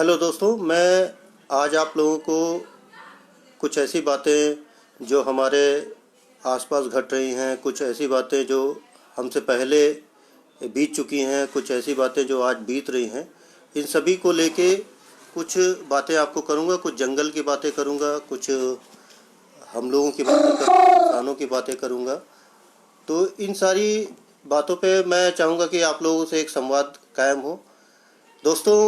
Hello दोस्तों, मैं आज आप लोगों को कुछ ऐसी बातें जो हमारे आसपास घट रही हैं, कुछ ऐसी बातें जो हमसे पहले बीत चुकी हैं, कुछ ऐसी बातें जो आज बीत रही हैं, इन सभी को लेके कुछ बातें आपको करूँगा। कुछ जंगल की बातें करूँगा, कुछ हम लोगों की बातें करूँगा, किसानों की बातें करूँगा। तो इन सारी बातों पे मैं चाहूँगा कि आप लोगों से एक संवाद कायम हो। दोस्तों,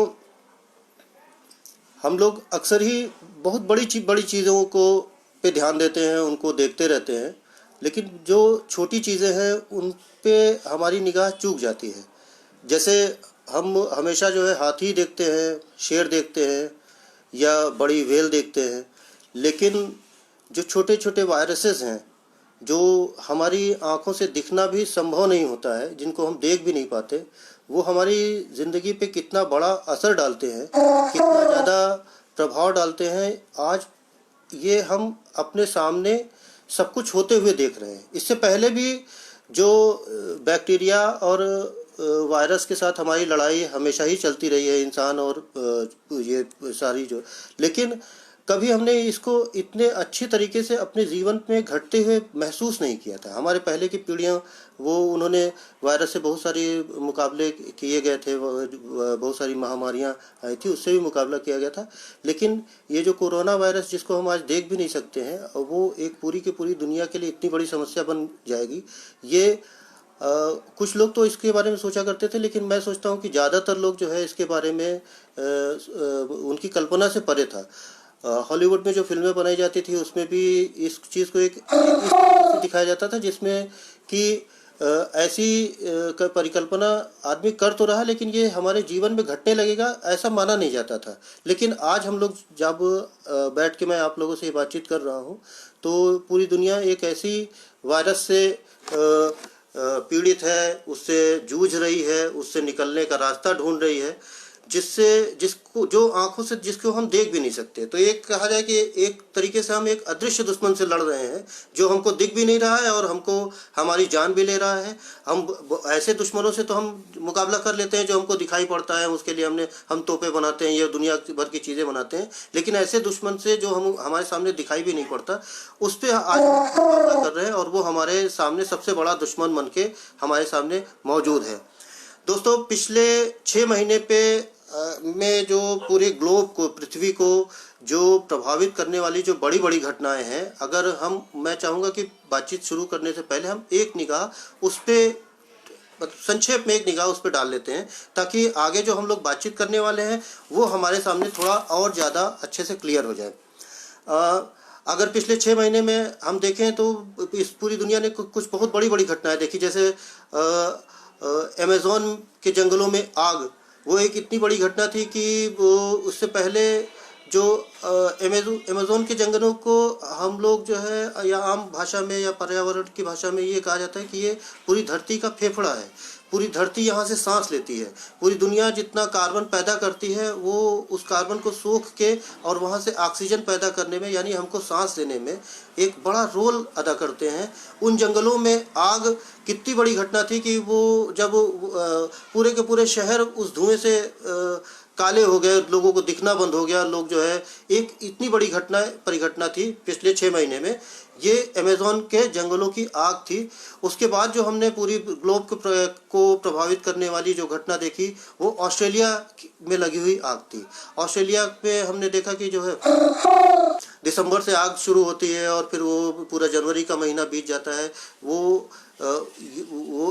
हम लोग अक्सर ही बहुत बड़ी चीज़ों को पे ध्यान देते हैं, उनको देखते रहते हैं, लेकिन जो छोटी चीज़ें हैं उन पे हमारी निगाह चूक जाती है। जैसे हम हमेशा जो है हाथी देखते हैं, शेर देखते हैं या बड़ी व्हेल देखते हैं, लेकिन जो छोटे छोटे वायरसेस हैं जो हमारी आँखों से दिखना भी संभव नहीं होता है, जिनको हम देख भी नहीं पाते, वो हमारी ज़िंदगी पे कितना बड़ा असर डालते हैं, कितना ज़्यादा प्रभाव डालते हैं, आज ये हम अपने सामने सब कुछ होते हुए देख रहे हैं। इससे पहले भी जो बैक्टीरिया और वायरस के साथ हमारी लड़ाई हमेशा ही चलती रही है, इंसान और ये सारी जो, लेकिन कभी हमने इसको इतने अच्छी तरीके से अपने जीवन में घटते हुए महसूस नहीं किया था। हमारे पहले की पीढ़ियाँ उन्होंने वायरस से बहुत सारी मुकाबले किए गए थे, बहुत सारी महामारियाँ आई थी, उससे भी मुकाबला किया गया था। लेकिन ये जो कोरोना वायरस जिसको हम आज देख भी नहीं सकते हैं, वो एक पूरी की पूरी दुनिया के लिए इतनी बड़ी समस्या बन जाएगी। ये कुछ लोग तो इसके बारे में सोचा करते थे, लेकिन मैं सोचता हूँ कि ज़्यादातर लोग जो है इसके बारे में उनकी कल्पना से परे था। हॉलीवुड में जो फिल्में बनाई जाती थी उसमें भी इस चीज़ को एक इस तरीके से दिखाया जाता था जिसमें कि ऐसी परिकल्पना आदमी कर तो रहा, लेकिन ये हमारे जीवन में घटने लगेगा ऐसा माना नहीं जाता था। लेकिन आज हम लोग जब बैठ के मैं आप लोगों से बातचीत कर रहा हूँ, तो पूरी दुनिया एक ऐसी वायरस से पीड़ित है, उससे जूझ रही है, उससे निकलने का रास्ता ढूंढ रही है, जिसको जो आंखों से जिसको हम देख भी नहीं सकते। तो एक कहा जाए कि एक तरीके से हम एक अदृश्य दुश्मन से लड़ रहे हैं जो हमको दिख भी नहीं रहा है और हमको हमारी जान भी ले रहा है। हम ऐसे दुश्मनों से तो हम मुकाबला कर लेते हैं जो हमको दिखाई पड़ता है, उसके लिए हम तोपे बनाते हैं, ये दुनिया भर की चीज़ें बनाते हैं, लेकिन ऐसे दुश्मन से जो हम हमारे सामने दिखाई भी नहीं पड़ता, उस पर आज मुकाबला कर रहे हैं और वो हमारे सामने सबसे बड़ा दुश्मन बन के हमारे सामने मौजूद है। दोस्तों, पिछले 6 महीने में जो पूरे ग्लोब को, पृथ्वी को जो प्रभावित करने वाली जो बड़ी बड़ी घटनाएं हैं, अगर मैं चाहूँगा कि बातचीत शुरू करने से पहले हम एक निगाह उस पर, संक्षेप में एक निगाह उस पर डाल लेते हैं, ताकि आगे जो हम लोग बातचीत करने वाले हैं वो हमारे सामने थोड़ा और ज़्यादा अच्छे से क्लियर हो जाए। अगर पिछले 6 महीने में हम देखें तो इस पूरी दुनिया ने कुछ बहुत बड़ी बड़ी घटनाएं देखी। जैसे अमेज़न के जंगलों में आग, वो एक इतनी बड़ी घटना थी कि वो उससे पहले जो अमेज़न के जंगलों को हम लोग जो है, या आम भाषा में या पर्यावरण की भाषा में ये कहा जाता है कि ये पूरी धरती का फेफड़ा है। पूरी धरती यहाँ से सांस लेती है। पूरी दुनिया जितना कार्बन पैदा करती है वो उस कार्बन को सोख के और वहाँ से ऑक्सीजन पैदा करने में, यानी हमको सांस लेने में एक बड़ा रोल अदा करते हैं। उन जंगलों में आग कितनी बड़ी घटना थी कि वो जब पूरे के पूरे शहर उस धुएं से काले हो गए, लोगों को दिखना बंद हो गया। लोग जो है, एक इतनी बड़ी परिघटना थी पिछले 6 महीने में, ये अमेज़न के जंगलों की आग थी। उसके बाद जो हमने पूरी ग्लोब को प्रभावित करने वाली जो घटना देखी वो ऑस्ट्रेलिया में लगी हुई आग थी। ऑस्ट्रेलिया में हमने देखा कि जो है दिसंबर से आग शुरू होती है और फिर वो पूरा जनवरी का महीना बीत जाता है। वो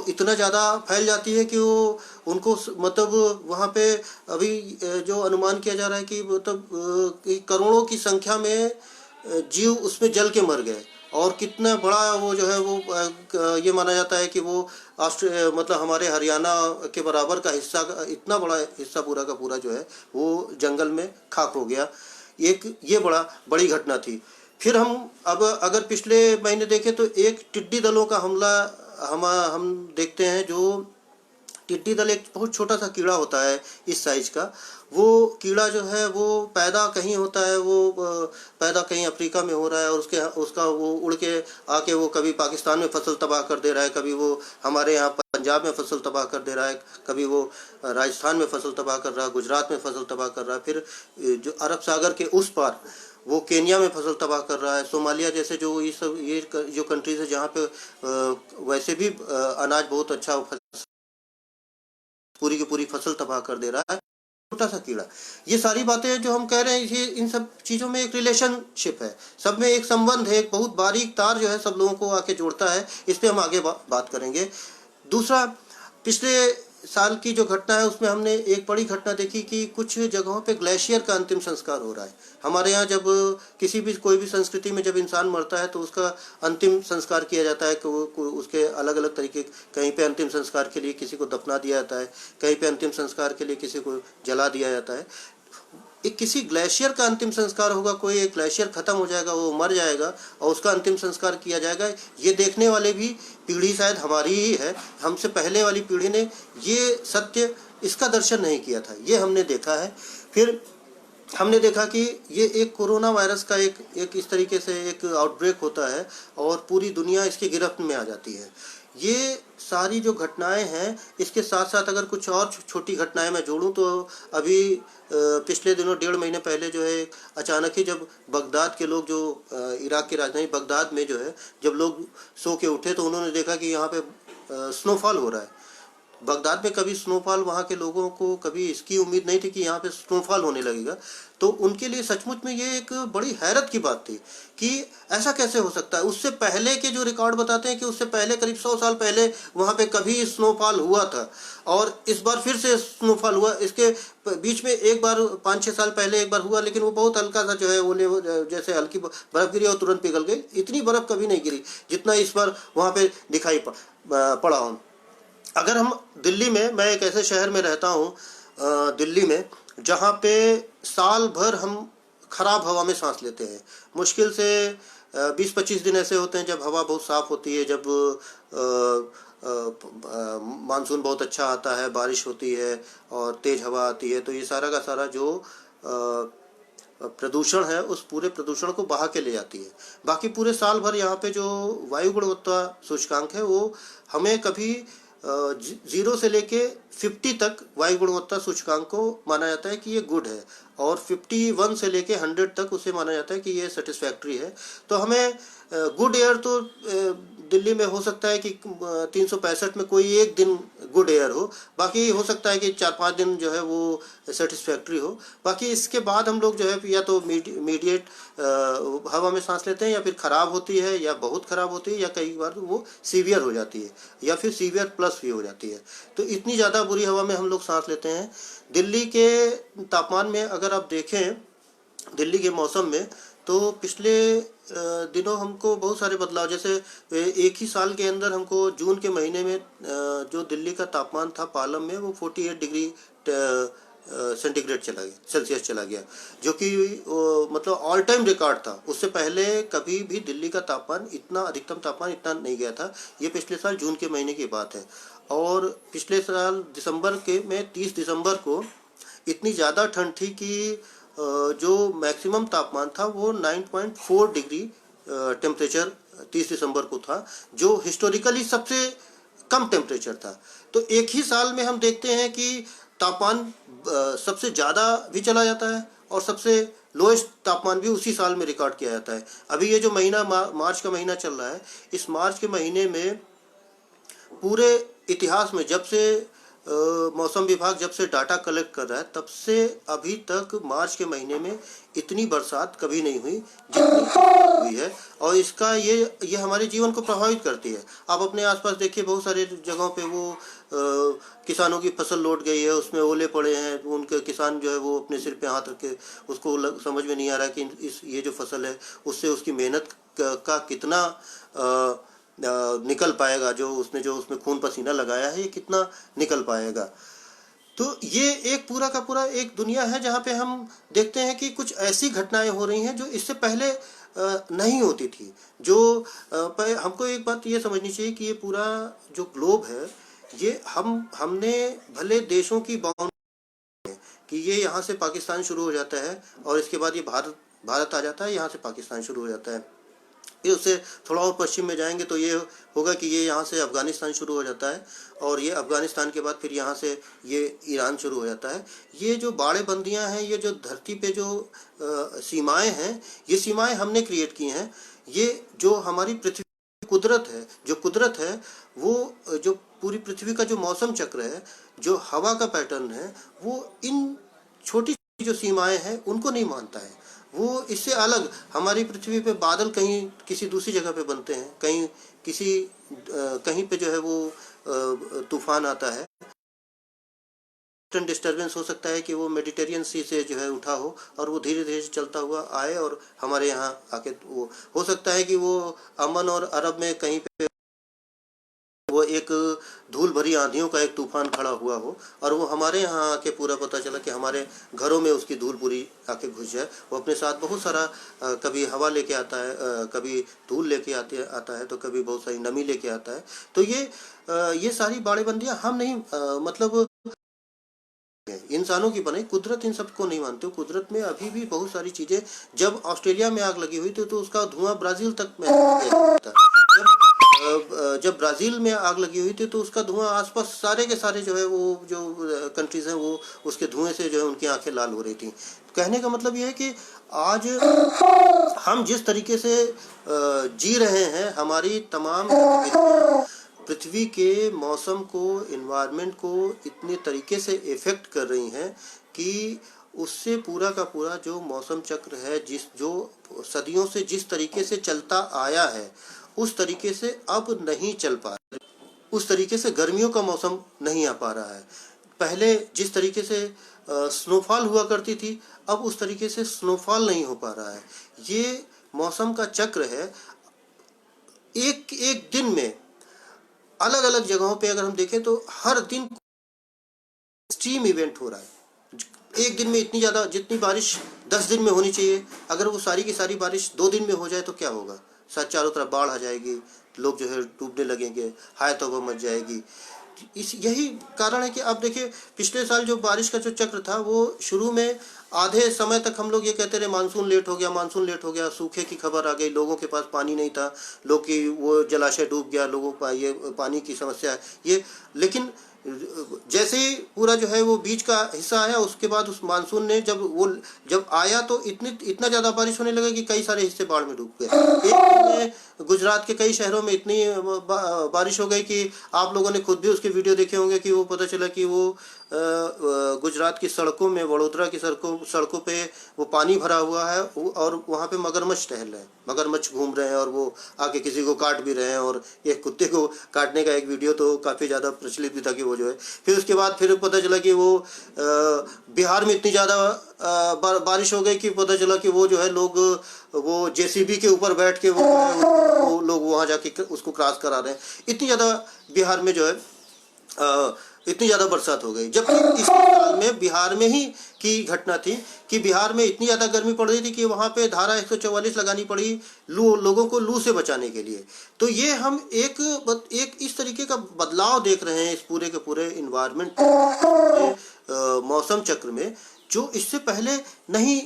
इतना ज़्यादा फैल जाती है कि वो उनको मतलब वहाँ पे अभी जो अनुमान किया जा रहा है कि मतलब करोड़ों की संख्या में जीव उसमें जल के मर गए। और कितना बड़ा वो जो है वो ये माना जाता है कि वो मतलब हमारे हरियाणा के बराबर का हिस्सा, इतना बड़ा हिस्सा पूरा का पूरा जो है वो जंगल में खाक हो गया। ये बड़ी घटना थी। फिर हम अब अगर पिछले महीने देखें तो एक टिड्डी दलों का हमला हम देखते हैं। जो टिड्डी दल एक बहुत छोटा सा कीड़ा होता है इस साइज का। वो कीड़ा जो है वो पैदा कहीं होता है, वो पैदा कहीं अफ्रीका में हो रहा है और उसका वो उड़ के आके वो कभी पाकिस्तान में फसल तबाह कर दे रहा है, कभी वो हमारे यहाँ पंजाब में फसल तबाह कर दे रहा है, कभी वो राजस्थान में फसल तबाह कर रहा है, गुजरात में फसल तबाह कर रहा है, फिर जो अरब सागर के उस पार वो केन्या में फसल तबाह कर रहा है, सोमालिया जैसे जो ये जो कंट्रीज है जहाँ पे वैसे भी अनाज बहुत अच्छा पूरी की पूरी फसल तबाह कर दे रहा है, छोटा सा कीड़ा। ये सारी बातें जो हम कह रहे हैं, ये इन सब चीज़ों में एक रिलेशनशिप है, सब में एक संबंध है, एक बहुत बारीक तार जो है सब लोगों को आके जोड़ता है। इस पे हम आगे बात करेंगे। दूसरा, पिछले साल की जो घटना है उसमें हमने एक बड़ी घटना देखी कि कुछ जगहों पे ग्लेशियर का अंतिम संस्कार हो रहा है। हमारे यहाँ जब किसी भी कोई भी संस्कृति में जब इंसान मरता है तो उसका अंतिम संस्कार किया जाता है कि उसके अलग अलग तरीके, कहीं पे अंतिम संस्कार के लिए किसी को दफना दिया जाता है, कहीं पे अंतिम संस्कार के लिए किसी को जला दिया जाता है। एक किसी ग्लेशियर का अंतिम संस्कार होगा, कोई एक ग्लेशियर खत्म हो जाएगा, वो मर जाएगा और उसका अंतिम संस्कार किया जाएगा। ये देखने वाले भी पीढ़ी शायद हमारी ही है, हमसे पहले वाली पीढ़ी ने ये सत्य, इसका दर्शन नहीं किया था, ये हमने देखा है। फिर हमने देखा कि ये एक कोरोना वायरस का एक इस तरीके से एक आउटब्रेक होता है और पूरी दुनिया इसकी गिरफ्त में आ जाती है। ये सारी जो घटनाएं हैं, इसके साथ साथ अगर कुछ और छोटी घटनाएं मैं जोड़ूं तो अभी पिछले दिनों 1.5 महीने पहले जो है अचानक ही जब बगदाद के लोग, जो इराक की राजधानी बगदाद में जो है, जब लोग सो के उठे तो उन्होंने देखा कि यहाँ पे स्नोफॉल हो रहा है। बगदाद में कभी स्नोफॉल, वहाँ के लोगों को कभी इसकी उम्मीद नहीं थी कि यहाँ पे स्नोफॉल होने लगेगा। तो उनके लिए सचमुच में ये एक बड़ी हैरत की बात थी कि ऐसा कैसे हो सकता है। उससे पहले के जो रिकॉर्ड बताते हैं कि उससे पहले करीब 100 साल पहले वहाँ पे कभी स्नोफॉल हुआ था और इस बार फिर से स्नोफॉल हुआ। इसके बीच में एक बार 5-6 साल पहले एक बार हुआ, लेकिन वो बहुत हल्का सा जो है ओले जैसे हल्की बर्फ गिरी और तुरंत पिघल गई। इतनी बर्फ कभी नहीं गिरी जितना इस बार वहाँ पे दिखाई पड़ा हो। अगर हम दिल्ली में, मैं एक ऐसे शहर में रहता हूँ दिल्ली में, जहाँ पे साल भर हम खराब हवा में सांस लेते हैं। मुश्किल से 20-25 दिन ऐसे होते हैं जब हवा बहुत साफ़ होती है, जब मानसून बहुत अच्छा आता है, बारिश होती है और तेज़ हवा आती है, तो ये सारा का सारा जो प्रदूषण है उस पूरे प्रदूषण को बहा के ले जाती है। बाकी पूरे साल भर यहाँ पे जो वायु गुणवत्ता सूचकांक है वो हमें कभी 0 से लेके 50 तक वायु गुणवत्ता सूचकांक को माना जाता है कि ये गुड है, और 51 से लेके 100 तक उसे माना जाता है कि ये सेटिस्फैक्ट्री है। तो हमें गुड एयर तो दिल्ली में हो सकता है कि 365 में कोई एक दिन गुड एयर हो, बाकी हो सकता है कि 4-5 दिन जो है वो सेटिस्फैक्ट्री हो। बाकी इसके बाद हम लोग जो है या तो मीडिएट हवा में सांस लेते हैं, या फिर ख़राब होती है, या बहुत ख़राब होती है, या कई बार वो सीवियर हो जाती है, या फिर सीवियर प्लस भी हो जाती है। तो इतनी ज़्यादा बुरी हवा में हम लोग सांस लेते हैं। दिल्ली के तापमान में अगर आप देखें, दिल्ली के मौसम में, तो पिछले दिनों हमको बहुत सारे बदलाव, जैसे एक ही साल के अंदर हमको जून के महीने में जो दिल्ली का तापमान था पालम में, वो 48 डिग्री सेंटीग्रेड चला गया, सेल्सियस चला गया, जो कि मतलब ऑल टाइम रिकॉर्ड था। उससे पहले कभी भी दिल्ली का तापमान इतना, अधिकतम तापमान इतना नहीं गया था। ये पिछले साल जून के महीने की बात है। और पिछले साल दिसंबर के में 30 दिसंबर को इतनी ज़्यादा ठंड थी कि जो मैक्सिमम तापमान था वो 9.4 डिग्री टेम्परेचर 30 दिसंबर को था, जो हिस्टोरिकली सबसे कम टेम्परेचर था। तो एक ही साल में हम देखते हैं कि तापमान सबसे ज़्यादा भी चला जाता है और सबसे लोएस्ट तापमान भी उसी साल में रिकॉर्ड किया जाता है। अभी ये जो महीना मार्च का महीना चल रहा है, इस मार्च के महीने में पूरे इतिहास में जब से मौसम विभाग जब से डाटा कलेक्ट कर रहा है, तब से अभी तक मार्च के महीने में इतनी बरसात कभी नहीं हुई जितनी हुई है। और इसका ये हमारे जीवन को प्रभावित करती है। आप अपने आसपास देखिए, बहुत सारे जगहों पे वो किसानों की फसल लौट गई है, उसमें ओले पड़े हैं, उनके किसान जो है वो अपने सिर पे हाथ रख के, उसको समझ में नहीं आ रहा है कि ये जो फसल है उससे उसकी मेहनत का कितना निकल पाएगा, जो उसमें खून पसीना लगाया है, ये कितना निकल पाएगा। तो ये एक पूरा का पूरा एक दुनिया है जहाँ पे हम देखते हैं कि कुछ ऐसी घटनाएं हो रही हैं जो इससे पहले नहीं होती थी। जो हमको एक बात ये समझनी चाहिए कि ये पूरा जो ग्लोब है, ये हमने भले देशों की बाउंड्री कि ये यहाँ से पाकिस्तान शुरू हो जाता है और इसके बाद ये भारत आ जाता है, यहाँ से पाकिस्तान शुरू हो जाता है। फिर उससे थोड़ा और पश्चिम में जाएंगे तो ये होगा कि ये यहाँ से अफ़गानिस्तान शुरू हो जाता है, और ये अफ़गानिस्तान के बाद फिर यहाँ से ये ईरान शुरू हो जाता है। ये जो बाड़े बंदियाँ हैं, ये जो धरती पे जो सीमाएं हैं, ये सीमाएं हमने क्रिएट की हैं। ये जो हमारी पृथ्वी कुदरत है, जो कुदरत है, वो जो पूरी पृथ्वी का जो मौसम चक्र है, जो हवा का पैटर्न है, वो इन छोटी जो सीमाएं हैं उनको नहीं मानता है। वो इससे अलग हमारी पृथ्वी पे बादल कहीं किसी दूसरी जगह पे बनते हैं, कहीं किसी कहीं पे जो है वो तूफान आता है, डिस्टर्बेंस हो सकता है कि वो मेडिटेरियन सी से जो है उठा हो और वो धीरे धीरे चलता हुआ आए और हमारे यहाँ आके वो हो सकता है कि वो अमन और अरब में कहीं पे वो एक धूल भरी आंधियों का एक तूफान खड़ा हुआ हो और वो हमारे यहाँ आके पूरा पता चला कि हमारे घरों में उसकी धूल पूरी आके घुस जाए। वो अपने साथ बहुत सारा कभी हवा लेके आता है, कभी धूल लेके आता है, तो कभी बहुत सारी नमी लेके आता है। तो ये सारी बाड़ेबंदियाँ हम नहीं मतलब इंसानों की बनाई, कुदरत इन सबको नहीं मानते। कुदरत में अभी भी बहुत सारी चीजें, जब ऑस्ट्रेलिया में आग लगी हुई थी तो उसका धुआं ब्राजील तक में था। जब ब्राजील में आग लगी हुई थी तो उसका धुआं आसपास सारे के सारे जो है वो जो कंट्रीज हैं वो उसके धुएं से जो है उनकी आंखें लाल हो रही थी। कहने का मतलब ये है कि आज हम जिस तरीके से जी रहे हैं, हमारी तमाम पृथ्वी के मौसम को, इन्वायरमेंट को इतने तरीके से इफेक्ट कर रही हैं कि उससे पूरा का पूरा जो मौसम चक्र है, जो सदियों से जिस तरीके से चलता आया है उस तरीके से अब नहीं चल पा रहा। उस तरीके से गर्मियों का मौसम नहीं आ पा रहा है। पहले जिस तरीके से स्नोफॉल हुआ करती थी, अब उस तरीके से स्नोफॉल नहीं हो पा रहा है। ये मौसम का चक्र है। एक एक दिन में अलग अलग जगहों पे अगर हम देखें तो हर दिन एक्सट्रीम इवेंट हो रहा है। एक दिन में इतनी ज़्यादा, जितनी बारिश 10 दिन में होनी चाहिए, अगर वो सारी की सारी बारिश 2 दिन में हो जाए तो क्या होगा? चारों तरफ बाढ़ आ जाएगी, लोग जो है डूबने लगेंगे, हाय तौबा मच जाएगी। यही कारण है कि अब देखिए, पिछले साल जो बारिश का जो चक्र था वो शुरू में आधे समय तक हम लोग ये कहते रहे मानसून लेट हो गया, मानसून लेट हो गया, सूखे की खबर आ गई, लोगों के पास पानी नहीं था, लोग की वो जलाशय डूब गया, लोगों का ये पानी की समस्या है ये। लेकिन जैसे ही पूरा जो है वो बीच का हिस्सा आया, उसके बाद उस मानसून ने जब आया तो इतना ज़्यादा बारिश होने लगा कि कई सारे हिस्से बाढ़ में डूब गए। एक दिन में गुजरात के कई शहरों में इतनी बारिश हो गई कि आप लोगों ने खुद भी उसके वीडियो देखे होंगे कि वो पता चला कि वो गुजरात की सड़कों में, वडोदरा की सड़कों पे वो पानी भरा हुआ है और वहाँ पे मगरमच्छ टहल रहे हैं, मगरमच्छ घूम रहे हैं और वो आके किसी को काट भी रहे हैं। और एक कुत्ते को काटने का एक वीडियो तो काफ़ी ज़्यादा प्रचलित भी था कि वो जो है, फिर उसके बाद फिर पता चला कि वो बिहार में इतनी ज़्यादा बारिश हो गई कि पता चला कि वो जो है लोग वो जेसीबी के ऊपर बैठ के वो लोग वहाँ जाके उसको क्रॉस करा रहे हैं। इतनी ज़्यादा बिहार में जो है इतनी ज़्यादा बरसात हो गई। जबकि इस साल में बिहार में ही की घटना थी कि बिहार में इतनी ज़्यादा गर्मी पड़ रही थी कि वहाँ पे धारा 144 लगानी पड़ी लोगों को लू से बचाने के लिए। तो ये हम एक इस तरीके का बदलाव देख रहे हैं इस पूरे के पूरे इन्वायरमेंट, मौसम चक्र में, जो इससे पहले नहीं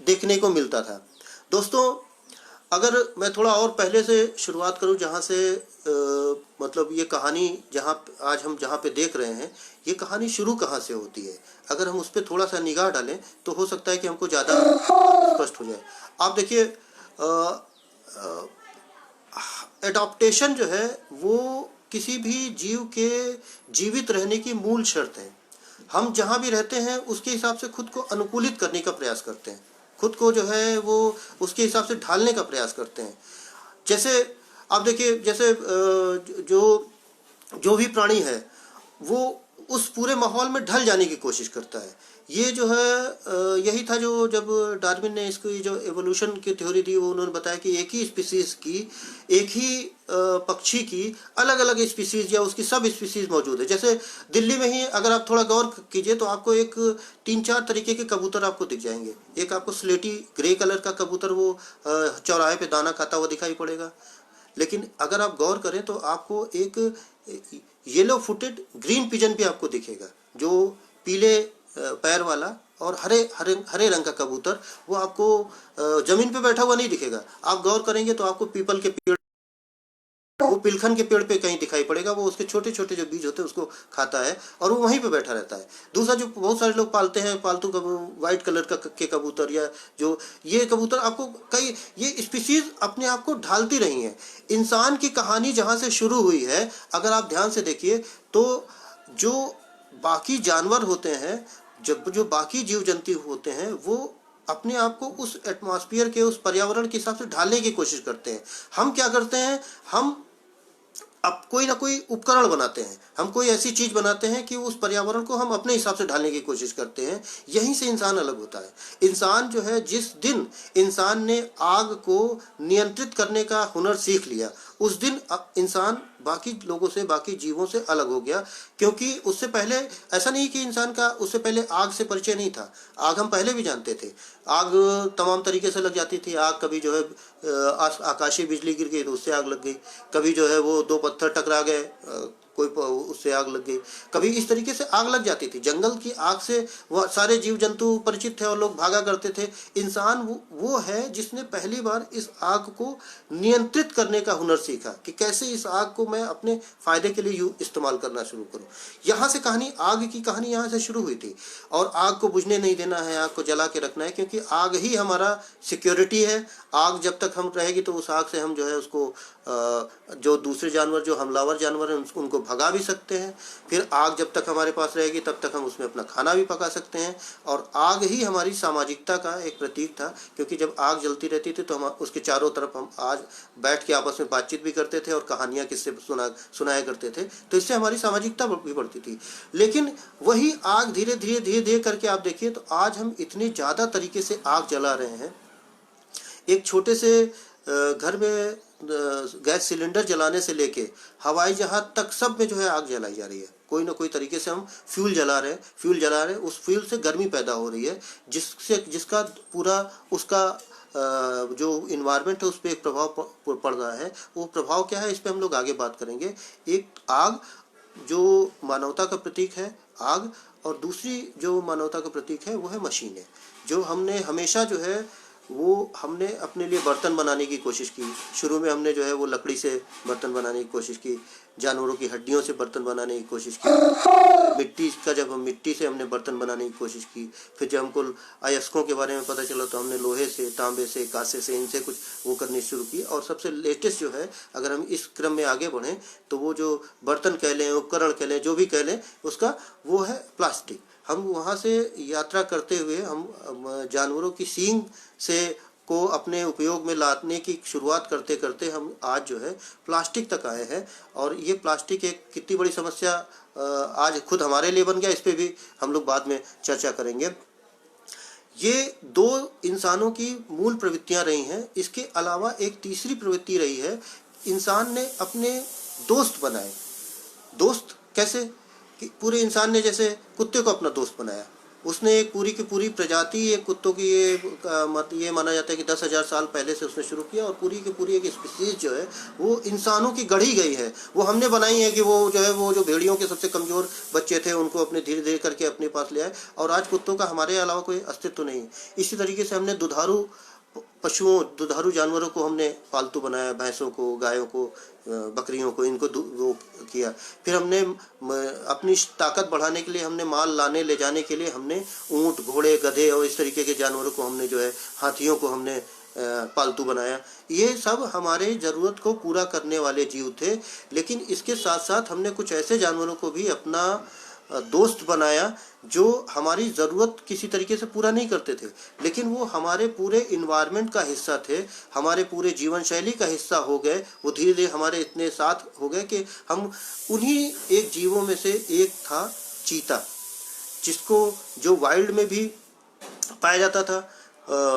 देखने को मिलता था। दोस्तों, अगर मैं थोड़ा और पहले से शुरुआत करूं, जहां से मतलब ये कहानी हम जहां पे देख रहे हैं, ये कहानी शुरू कहां से होती है, अगर हम उस पर थोड़ा सा निगाह डालें तो हो सकता है कि हमको ज़्यादा स्पष्ट हो जाए। आप देखिए, एडॉप्टेशन जो है वो किसी भी जीव के जीवित रहने की मूल शर्त है। हम जहाँ भी रहते हैं उसके हिसाब से खुद को अनुकूलित करने का प्रयास करते हैं, खुद को जो है वो उसके हिसाब से ढालने का प्रयास करते हैं। जैसे आप देखिए, जैसे जो भी प्राणी है वो उस पूरे माहौल में ढल जाने की कोशिश करता है। ये जो है यही था जो जब डार्विन ने इसको जो एवोल्यूशन की थ्योरी दी, वो उन्होंने बताया कि एक ही स्पीसीज़ की, एक ही पक्षी की अलग अलग स्पीसीज़ या उसकी सब स्पीसीज़ मौजूद है। जैसे दिल्ली में ही अगर आप थोड़ा गौर कीजिए तो आपको एक 3-4 तरीके के कबूतर आपको दिख जाएंगे। एक आपको स्लेटी ग्रे कलर का कबूतर वो चौराहे पे दाना खाता हुआ दिखाई पड़ेगा। लेकिन अगर आप गौर करें तो आपको एक येलो फुटेड ग्रीन पिजन भी आपको दिखेगा, जो पीले पैर वाला और हरे हरे हरे रंग का कबूतर, वो आपको जमीन पे बैठा हुआ नहीं दिखेगा। आप गौर करेंगे तो आपको पीपल के पेड़, वो पिलखन के पेड़ पे कहीं दिखाई पड़ेगा, वो उसके छोटे छोटे जो बीज होते हैं उसको खाता है और वो वहीं पे बैठा रहता है। दूसरा जो बहुत सारे लोग पालते हैं पालतू व्हाइट कलर का के कबूतर, या जो ये कबूतर आपको कई ये स्पीशीज अपने आप को ढालती रही हैं। इंसान की कहानी जहाँ से शुरू हुई है, अगर आप ध्यान से देखिए तो जो बाकी जानवर होते हैं, जब जो बाकी जीव जंतु होते हैं, वो अपने आप को उस एटमॉस्फेयर के, उस पर्यावरण के हिसाब से ढालने की कोशिश करते हैं। हम क्या करते हैं, हम अब कोई ना कोई उपकरण बनाते हैं, हम कोई ऐसी चीज बनाते हैं कि उस पर्यावरण को हम अपने हिसाब से ढालने की कोशिश करते हैं। यहीं से इंसान अलग होता है। इंसान जो है, जिस दिन इंसान ने आग को नियंत्रित करने का हुनर सीख लिया, उस दिन इंसान बाकी लोगों से, बाकी जीवों से अलग हो गया। क्योंकि उससे पहले ऐसा नहीं कि इंसान का उससे पहले आग से परिचय नहीं था। आग हम पहले भी जानते थे, आग तमाम तरीके से लग जाती थी। आग कभी जो है आकाशीय बिजली गिर गई तो उससे आग लग गई, कभी जो है वो दो पत्थर टकरा गए, कोई उससे आग लग गई, कभी इस तरीके से आग लग जाती थी। जंगल की आग से वह सारे जीव जंतु परिचित थे और लोग भागा करते थे। इंसान वो है जिसने पहली बार इस आग को नियंत्रित करने का हुनर सीखा कि कैसे इस आग को मैं अपने फायदे के लिए इस्तेमाल करना शुरू करूं। यहाँ से कहानी, आग की कहानी यहाँ से शुरू हुई थी। और आग को बुझने नहीं देना है, आग को जला के रखना है, क्योंकि आग ही हमारा सिक्योरिटी है। आग जब तक हम रहेगी तो उस आग से हम जो है उसको जो दूसरे जानवर, जो हमलावर जानवर हैं, उनको भगा भी सकते हैं। फिर आग जब तक हमारे पास रहेगी तब तक हम उसमें अपना खाना भी पका सकते हैं। और आग ही हमारी सामाजिकता का एक प्रतीक था, क्योंकि जब आग जलती रहती थी तो हम उसके चारों तरफ हम आज बैठ के आपस में बातचीत भी करते थे और कहानियाँ किससे सुनाया करते थे। तो इससे हमारी सामाजिकता भी बढ़ती थी। लेकिन वही आग धीरे धीरे धीरे धीरे करके आप देखिए तो आज हम इतने ज़्यादा तरीके से आग जला रहे हैं। एक छोटे से घर में गैस सिलेंडर जलाने से लेके हवाई जहाज तक, सब में जो है आग जलाई जा रही है। कोई ना कोई तरीके से हम फ्यूल जला रहे हैं, उस फ्यूल से गर्मी पैदा हो रही है, जिसका पूरा उसका जो इन्वायरमेंट है उस पर एक प्रभाव पड़ रहा है। वो प्रभाव क्या है, इस पर हम लोग आगे बात करेंगे। एक आग जो मानवता का प्रतीक है, आग, और दूसरी जो मानवता का प्रतीक है वो है मशीनें, जो हमने हमेशा जो है वो हमने अपने लिए बर्तन बनाने की कोशिश की। शुरू में हमने जो है वो लकड़ी से बर्तन बनाने की कोशिश की, जानवरों की हड्डियों से बर्तन बनाने की कोशिश की, जब हम मिट्टी से हमने बर्तन बनाने की कोशिश की। फिर जब हमको अयस्कों के बारे में पता चला तो हमने लोहे से, तांबे से, कांसे से, इनसे कुछ वो करनी शुरू की। और सबसे लेटेस्ट जो है, अगर हम इस क्रम में आगे बढ़ें तो वो जो बर्तन कह लें, उपकरण कह लें, जो भी कह लें, उसका वो है प्लास्टिक। हम वहाँ से यात्रा करते हुए हम जानवरों की सींग से को अपने उपयोग में लाने की शुरुआत करते करते हम आज जो है प्लास्टिक तक आए हैं। और ये प्लास्टिक एक कितनी बड़ी समस्या आज खुद हमारे लिए बन गया, इस पे भी हम लोग बाद में चर्चा करेंगे। ये दो इंसानों की मूल प्रवृत्तियां रही हैं। इसके अलावा एक तीसरी प्रवृत्ति रही है, इंसान ने अपने दोस्त बनाए। दोस्त कैसे, कि पूरे इंसान ने जैसे कुत्ते को अपना दोस्त बनाया। उसने एक पूरी की पूरी प्रजाति, एक कुत्तों की ये माना जाता है कि 10,000 साल पहले से उसने शुरू किया, और पूरी की पूरी एक स्पीसीज जो है वो इंसानों की गढ़ी गई है। वो हमने बनाई है कि वो जो है वो जो भेड़ियों के सबसे कमज़ोर बच्चे थे उनको अपने धीरे धीरे करके अपने पास ले आए, और आज कुत्तों का हमारे अलावा कोई अस्तित्व नहीं। इसी तरीके से हमने दुधारू पशुओं, दुधारू जानवरों को हमने पालतू बनाया, भैंसों को, गायों को, बकरियों को, इनको वो किया। फिर हमने अपनी ताकत बढ़ाने के लिए, हमने माल लाने ले जाने के लिए हमने ऊंट, घोड़े, गधे और इस तरीके के जानवरों को हमने जो है, हाथियों को हमने पालतू बनाया। ये सब हमारे ज़रूरत को पूरा करने वाले जीव थे। लेकिन इसके साथ साथ हमने कुछ ऐसे जानवरों को भी अपना दोस्त बनाया जो हमारी ज़रूरत किसी तरीके से पूरा नहीं करते थे, लेकिन वो हमारे पूरे इन्वायरमेंट का हिस्सा थे, हमारे पूरे जीवन शैली का हिस्सा हो गए। वो धीरे धीरे हमारे इतने साथ हो गए कि हम उन्हीं एक जीवों में से एक था चीता, जिसको जो वाइल्ड में भी पाया जाता था,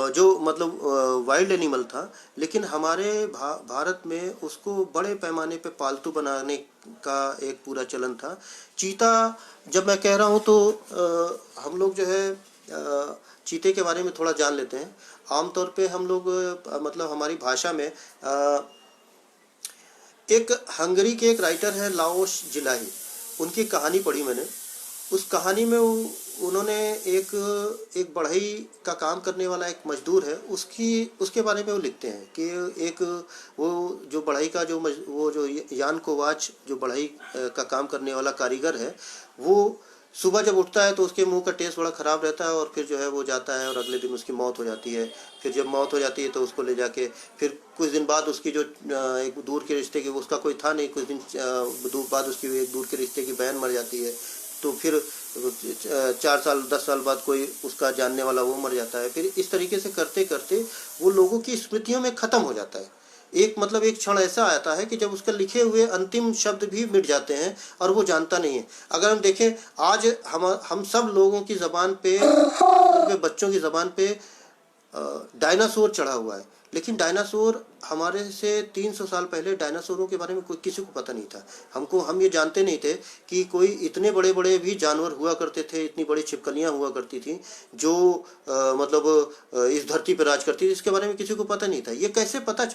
जो मतलब वाइल्ड एनिमल था, लेकिन हमारे भारत में उसको बड़े पैमाने पे पालतू बनाने का एक पूरा चलन था। चीता जब मैं कह रहा हूँ तो हम लोग जो है चीते के बारे में थोड़ा जान लेते हैं। आमतौर पे हम लोग मतलब हमारी भाषा में एक हंगरी के एक राइटर हैं लाओस जिलाही, उनकी कहानी पढ़ी मैंने। उस कहानी में उन्होंने एक एक बढ़ई का काम करने वाला एक मजदूर है, उसके बारे में वो लिखते हैं कि एक वो जो बढ़ई का वो जो यान कोवाच जो बढ़ई का काम करने वाला कारीगर है, वो सुबह जब उठता है तो उसके मुंह का टेस्ट बड़ा ख़राब रहता है और फिर जो है वो जाता है और अगले दिन उसकी मौत हो जाती है। फिर जब मौत हो जाती है तो उसको ले जाके फिर कुछ दिन बाद उसकी जो एक दूर के रिश्ते की, उसका कोई था नहीं, कुछ दिन दूर बाद उसकी एक दूर के रिश्ते की बहन मर जाती है। तो फिर 4 साल 10 साल बाद कोई उसका जानने वाला वो मर जाता है। फिर इस तरीके से करते करते वो लोगों की स्मृतियों में ख़त्म हो जाता है। एक एक क्षण ऐसा आता है कि जब उसके लिखे हुए अंतिम शब्द भी मिट जाते हैं और वो जानता नहीं है। अगर हम देखें, आज हम सब लोगों की ज़बान पे, बच्चों की ज़बान पे डायनासोर चढ़ा हुआ है, लेकिन डायनासोर हमारे से 300 साल पहले डायनासोरों के बारे में कोई किसी को पता नहीं था। हम ये जानते नहीं थे कि कोई इतने बड़े बड़े भी जानवर हुआ करते थे, इतनी बड़ी छिपकलियां हुआ करती थी जो इस धरती पर राज करती थी। इसके बारे में किसी को पता नहीं था। ये कैसे पता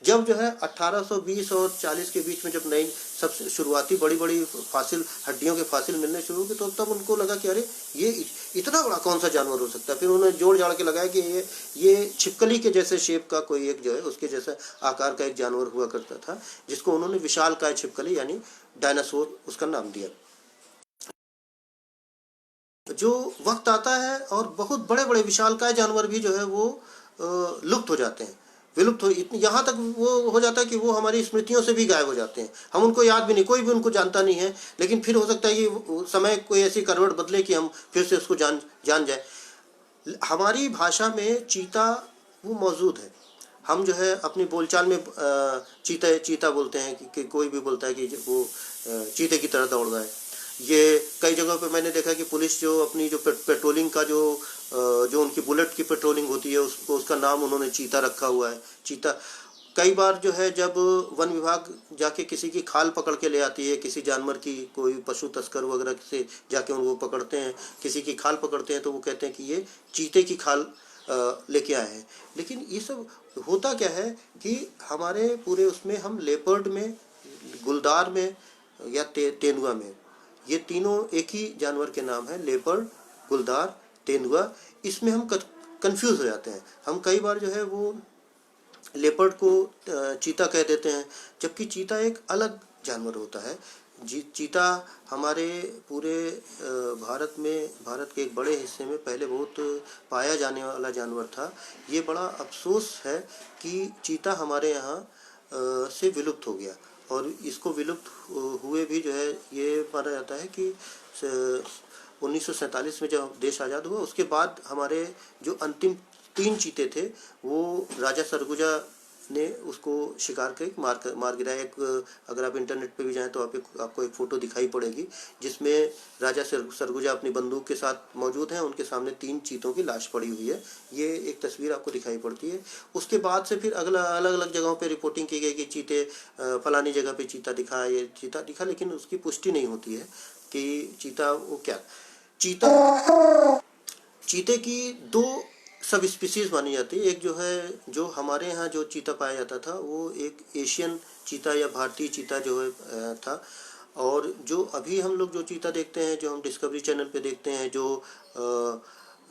जब जो है 1820 और 40 के बीच में जब नई सब शुरुआती बड़ी बड़ी फासिल, हड्डियों के फासिल मिलने शुरू हुए, तो तब उनको लगा कि अरे ये इतना बड़ा कौन सा जानवर हो सकता है। फिर उन्होंने जोड़ जाड़ के लगाया कि ये छिपकली के जैसे शेप का कोई एक जो है उसके जैसा आकार का एक जानवर हुआ करता था, जिसको उन्होंने विशालकाय छिपकली यानी डायनासोर उसका नाम दिया। जो वक्त आता है और बहुत बड़े बड़े विशालकाय जानवर भी जो है वो लुप्त हो जाते हैं, विलुप्त हो, यहाँ तक वो हो जाता है कि वो हमारी स्मृतियों से भी गायब हो जाते हैं। हम उनको याद भी नहीं, कोई भी उनको जानता नहीं है। लेकिन फिर हो सकता है कि समय कोई ऐसी करवट बदले कि हम फिर से उसको जान जाए। हमारी भाषा में चीता वो मौजूद है। हम जो है अपनी बोलचाल में चीता बोलते हैं कि कोई भी बोलता है कि वो चीते की तरह दौड़ रहा है। ये कई जगहों पे मैंने देखा कि पुलिस जो अपनी जो पेट्रोलिंग का जो उनकी बुलेट की पेट्रोलिंग होती है, उसका नाम उन्होंने चीता रखा हुआ है। चीता कई बार जो है जब वन विभाग जाके किसी की खाल पकड़ के ले आती है, किसी जानवर की, कोई पशु तस्कर वगैरह से जाके उनको पकड़ते हैं, किसी की खाल पकड़ते हैं, तो वो कहते हैं कि ये चीते की खाल लेके आए हैं। लेकिन ये सब होता क्या है कि हमारे पूरे उसमें हम लेपर्ड में, गुलदार में या तेंदुआ में, ये तीनों एक ही जानवर के नाम है, लेपर्ड, गुलदार, तेंदुआ। इसमें हम कंफ्यूज हो जाते हैं। हम कई बार जो है वो लेपर्ड को चीता कह देते हैं, जबकि चीता एक अलग जानवर होता है। चीता हमारे पूरे भारत के एक बड़े हिस्से में पहले बहुत पाया जाने वाला जानवर था। ये बड़ा अफसोस है कि चीता हमारे यहाँ से विलुप्त हो गया। और इसको विलुप्त हुए भी जो है ये माना जाता है कि 1947 में जब देश आज़ाद हुआ, उसके बाद हमारे जो अंतिम 3 चीते थे वो राजा सरगुजा ने उसको शिकार कर मार गिराया। एक अगर आप इंटरनेट पे भी जाएं तो आपको एक फ़ोटो दिखाई पड़ेगी जिसमें राजा सरगुजा अपनी बंदूक के साथ मौजूद हैं, उनके सामने 3 चीतों की लाश पड़ी हुई है। ये एक तस्वीर आपको दिखाई पड़ती है। उसके बाद से फिर अलग अलग जगहों पे रिपोर्टिंग की गई कि चीते फलानी जगह पे चीता दिखा, ये चीता दिखा, लेकिन उसकी पुष्टि नहीं होती है कि चीता वो क्या। चीते की 2 सब स्पीसीज मानी जाती है। एक जो है, जो हमारे यहाँ जो चीता पाया जाता था वो एक एशियन चीता या भारतीय चीता जो है था। और जो अभी हम लोग जो चीता देखते हैं, जो हम डिस्कवरी चैनल पे देखते हैं, जो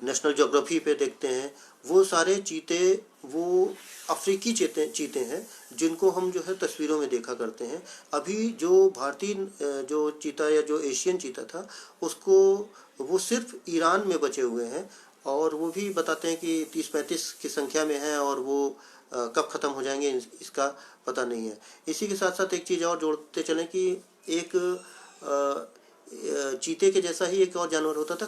नेशनल ज्योग्राफी पे देखते हैं, वो सारे चीते वो अफ्रीकी चीते हैं जिनको हम जो है तस्वीरों में देखा करते हैं। अभी जो भारतीय जो चीता या जो एशियन चीता था, उसको वो सिर्फ ईरान में बचे हुए हैं और वो भी बताते हैं कि 30-35 की संख्या में है और वो कब ख़त्म हो जाएंगे इसका पता नहीं है। इसी के साथ साथ एक चीज़ और जोड़ते चलें कि एक चीते के जैसा ही एक और जानवर होता था,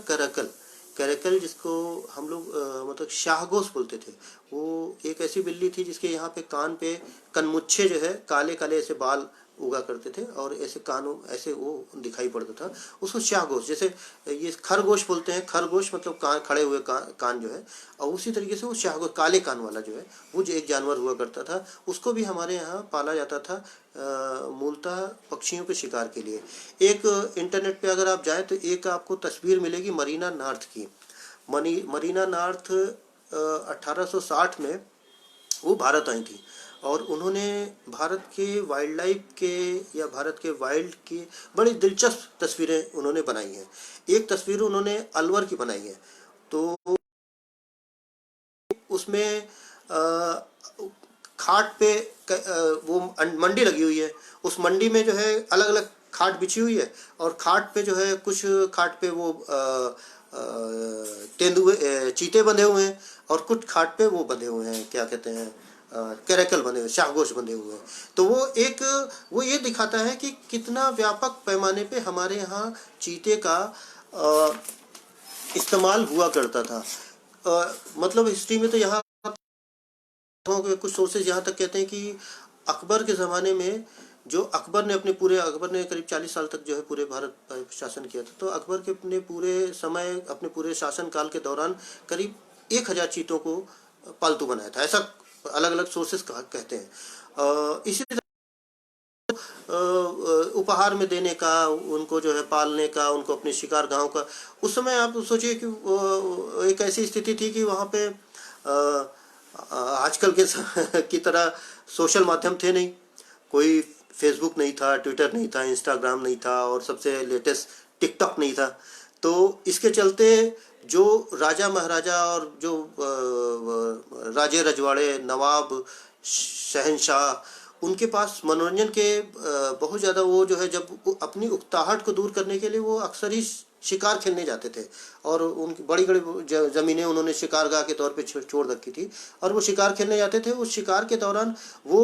करैकल, जिसको हम लोग मतलब शाहगोश बोलते थे। वो एक ऐसी बिल्ली थी जिसके यहाँ पे कान पे कनमुच्छे जो है काले काले ऐसे बाल उगा करते थे और ऐसे कानों ऐसे वो दिखाई पड़ता था। उसको शाहगोश, जैसे ये खरगोश बोलते हैं, खरगोश मतलब कान, खड़े हुए कान जो है, और उसी तरीके से वो शाहगोश काले कान वाला जो है वो जो एक जानवर हुआ करता था, उसको भी हमारे यहाँ पाला जाता था मूलतः पक्षियों के शिकार के लिए। एक इंटरनेट पे अगर आप जाएं तो एक आपको तस्वीर मिलेगी मरीना नॉर्थ की। मरीना नॉर्थ 1860 में वो भारत आई थी और उन्होंने भारत के वाइल्ड लाइफ के या भारत के वाइल्ड की बड़ी दिलचस्प तस्वीरें उन्होंने बनाई हैं। एक तस्वीर उन्होंने अलवर की बनाई है, तो उसमें खाट पे वो मंडी लगी हुई है। उस मंडी में जो है अलग अलग खाट बिछी हुई है, और खाट पे जो है कुछ खाट पे वो तेंदुए चीते बंधे हुए हैं, और कुछ खाट पे वो बंधे हुए हैं, क्या कहते हैं, कैरेकल बंधे हुए, शाहगोश बंधे हुए हैं। तो वो ये दिखाता है कि कितना व्यापक पैमाने पे हमारे यहाँ चीते का इस्तेमाल हुआ करता था। मतलब हिस्ट्री में तो यहाँ के कुछ सोर्सेज यहाँ तक कहते हैं कि अकबर के ज़माने में जो अकबर ने करीब 40 साल तक जो है पूरे भारत पर शासन किया था, तो अकबर के अपने पूरे शासन काल के दौरान करीब 1000 चीतों को पालतू बनाया था, ऐसा अलग अलग सोर्सेज कहते हैं। इसी उपहार में देने का, उनको जो है पालने का, उनको अपने शिकार गांव का, उस समय आप सोचिए कि एक ऐसी स्थिति थी कि वहाँ पे आजकल के की तरह सोशल माध्यम थे नहीं, कोई फेसबुक नहीं था, ट्विटर नहीं था, इंस्टाग्राम नहीं था, और सबसे लेटेस्ट टिकटॉक नहीं था। तो इसके चलते जो राजा महाराजा और जो राजे रजवाड़े, नवाब, शहनशाह, उनके पास मनोरंजन के बहुत ज़्यादा वो जो है, जब अपनी उकताहट को दूर करने के लिए वो अक्सर ही शिकार खेलने जाते थे, और उनकी बड़ी बड़ी ज़मीनें उन्होंने शिकारगाह के तौर पे छोड़ रखी थी, और वो शिकार खेलने जाते थे। उस शिकार के दौरान वो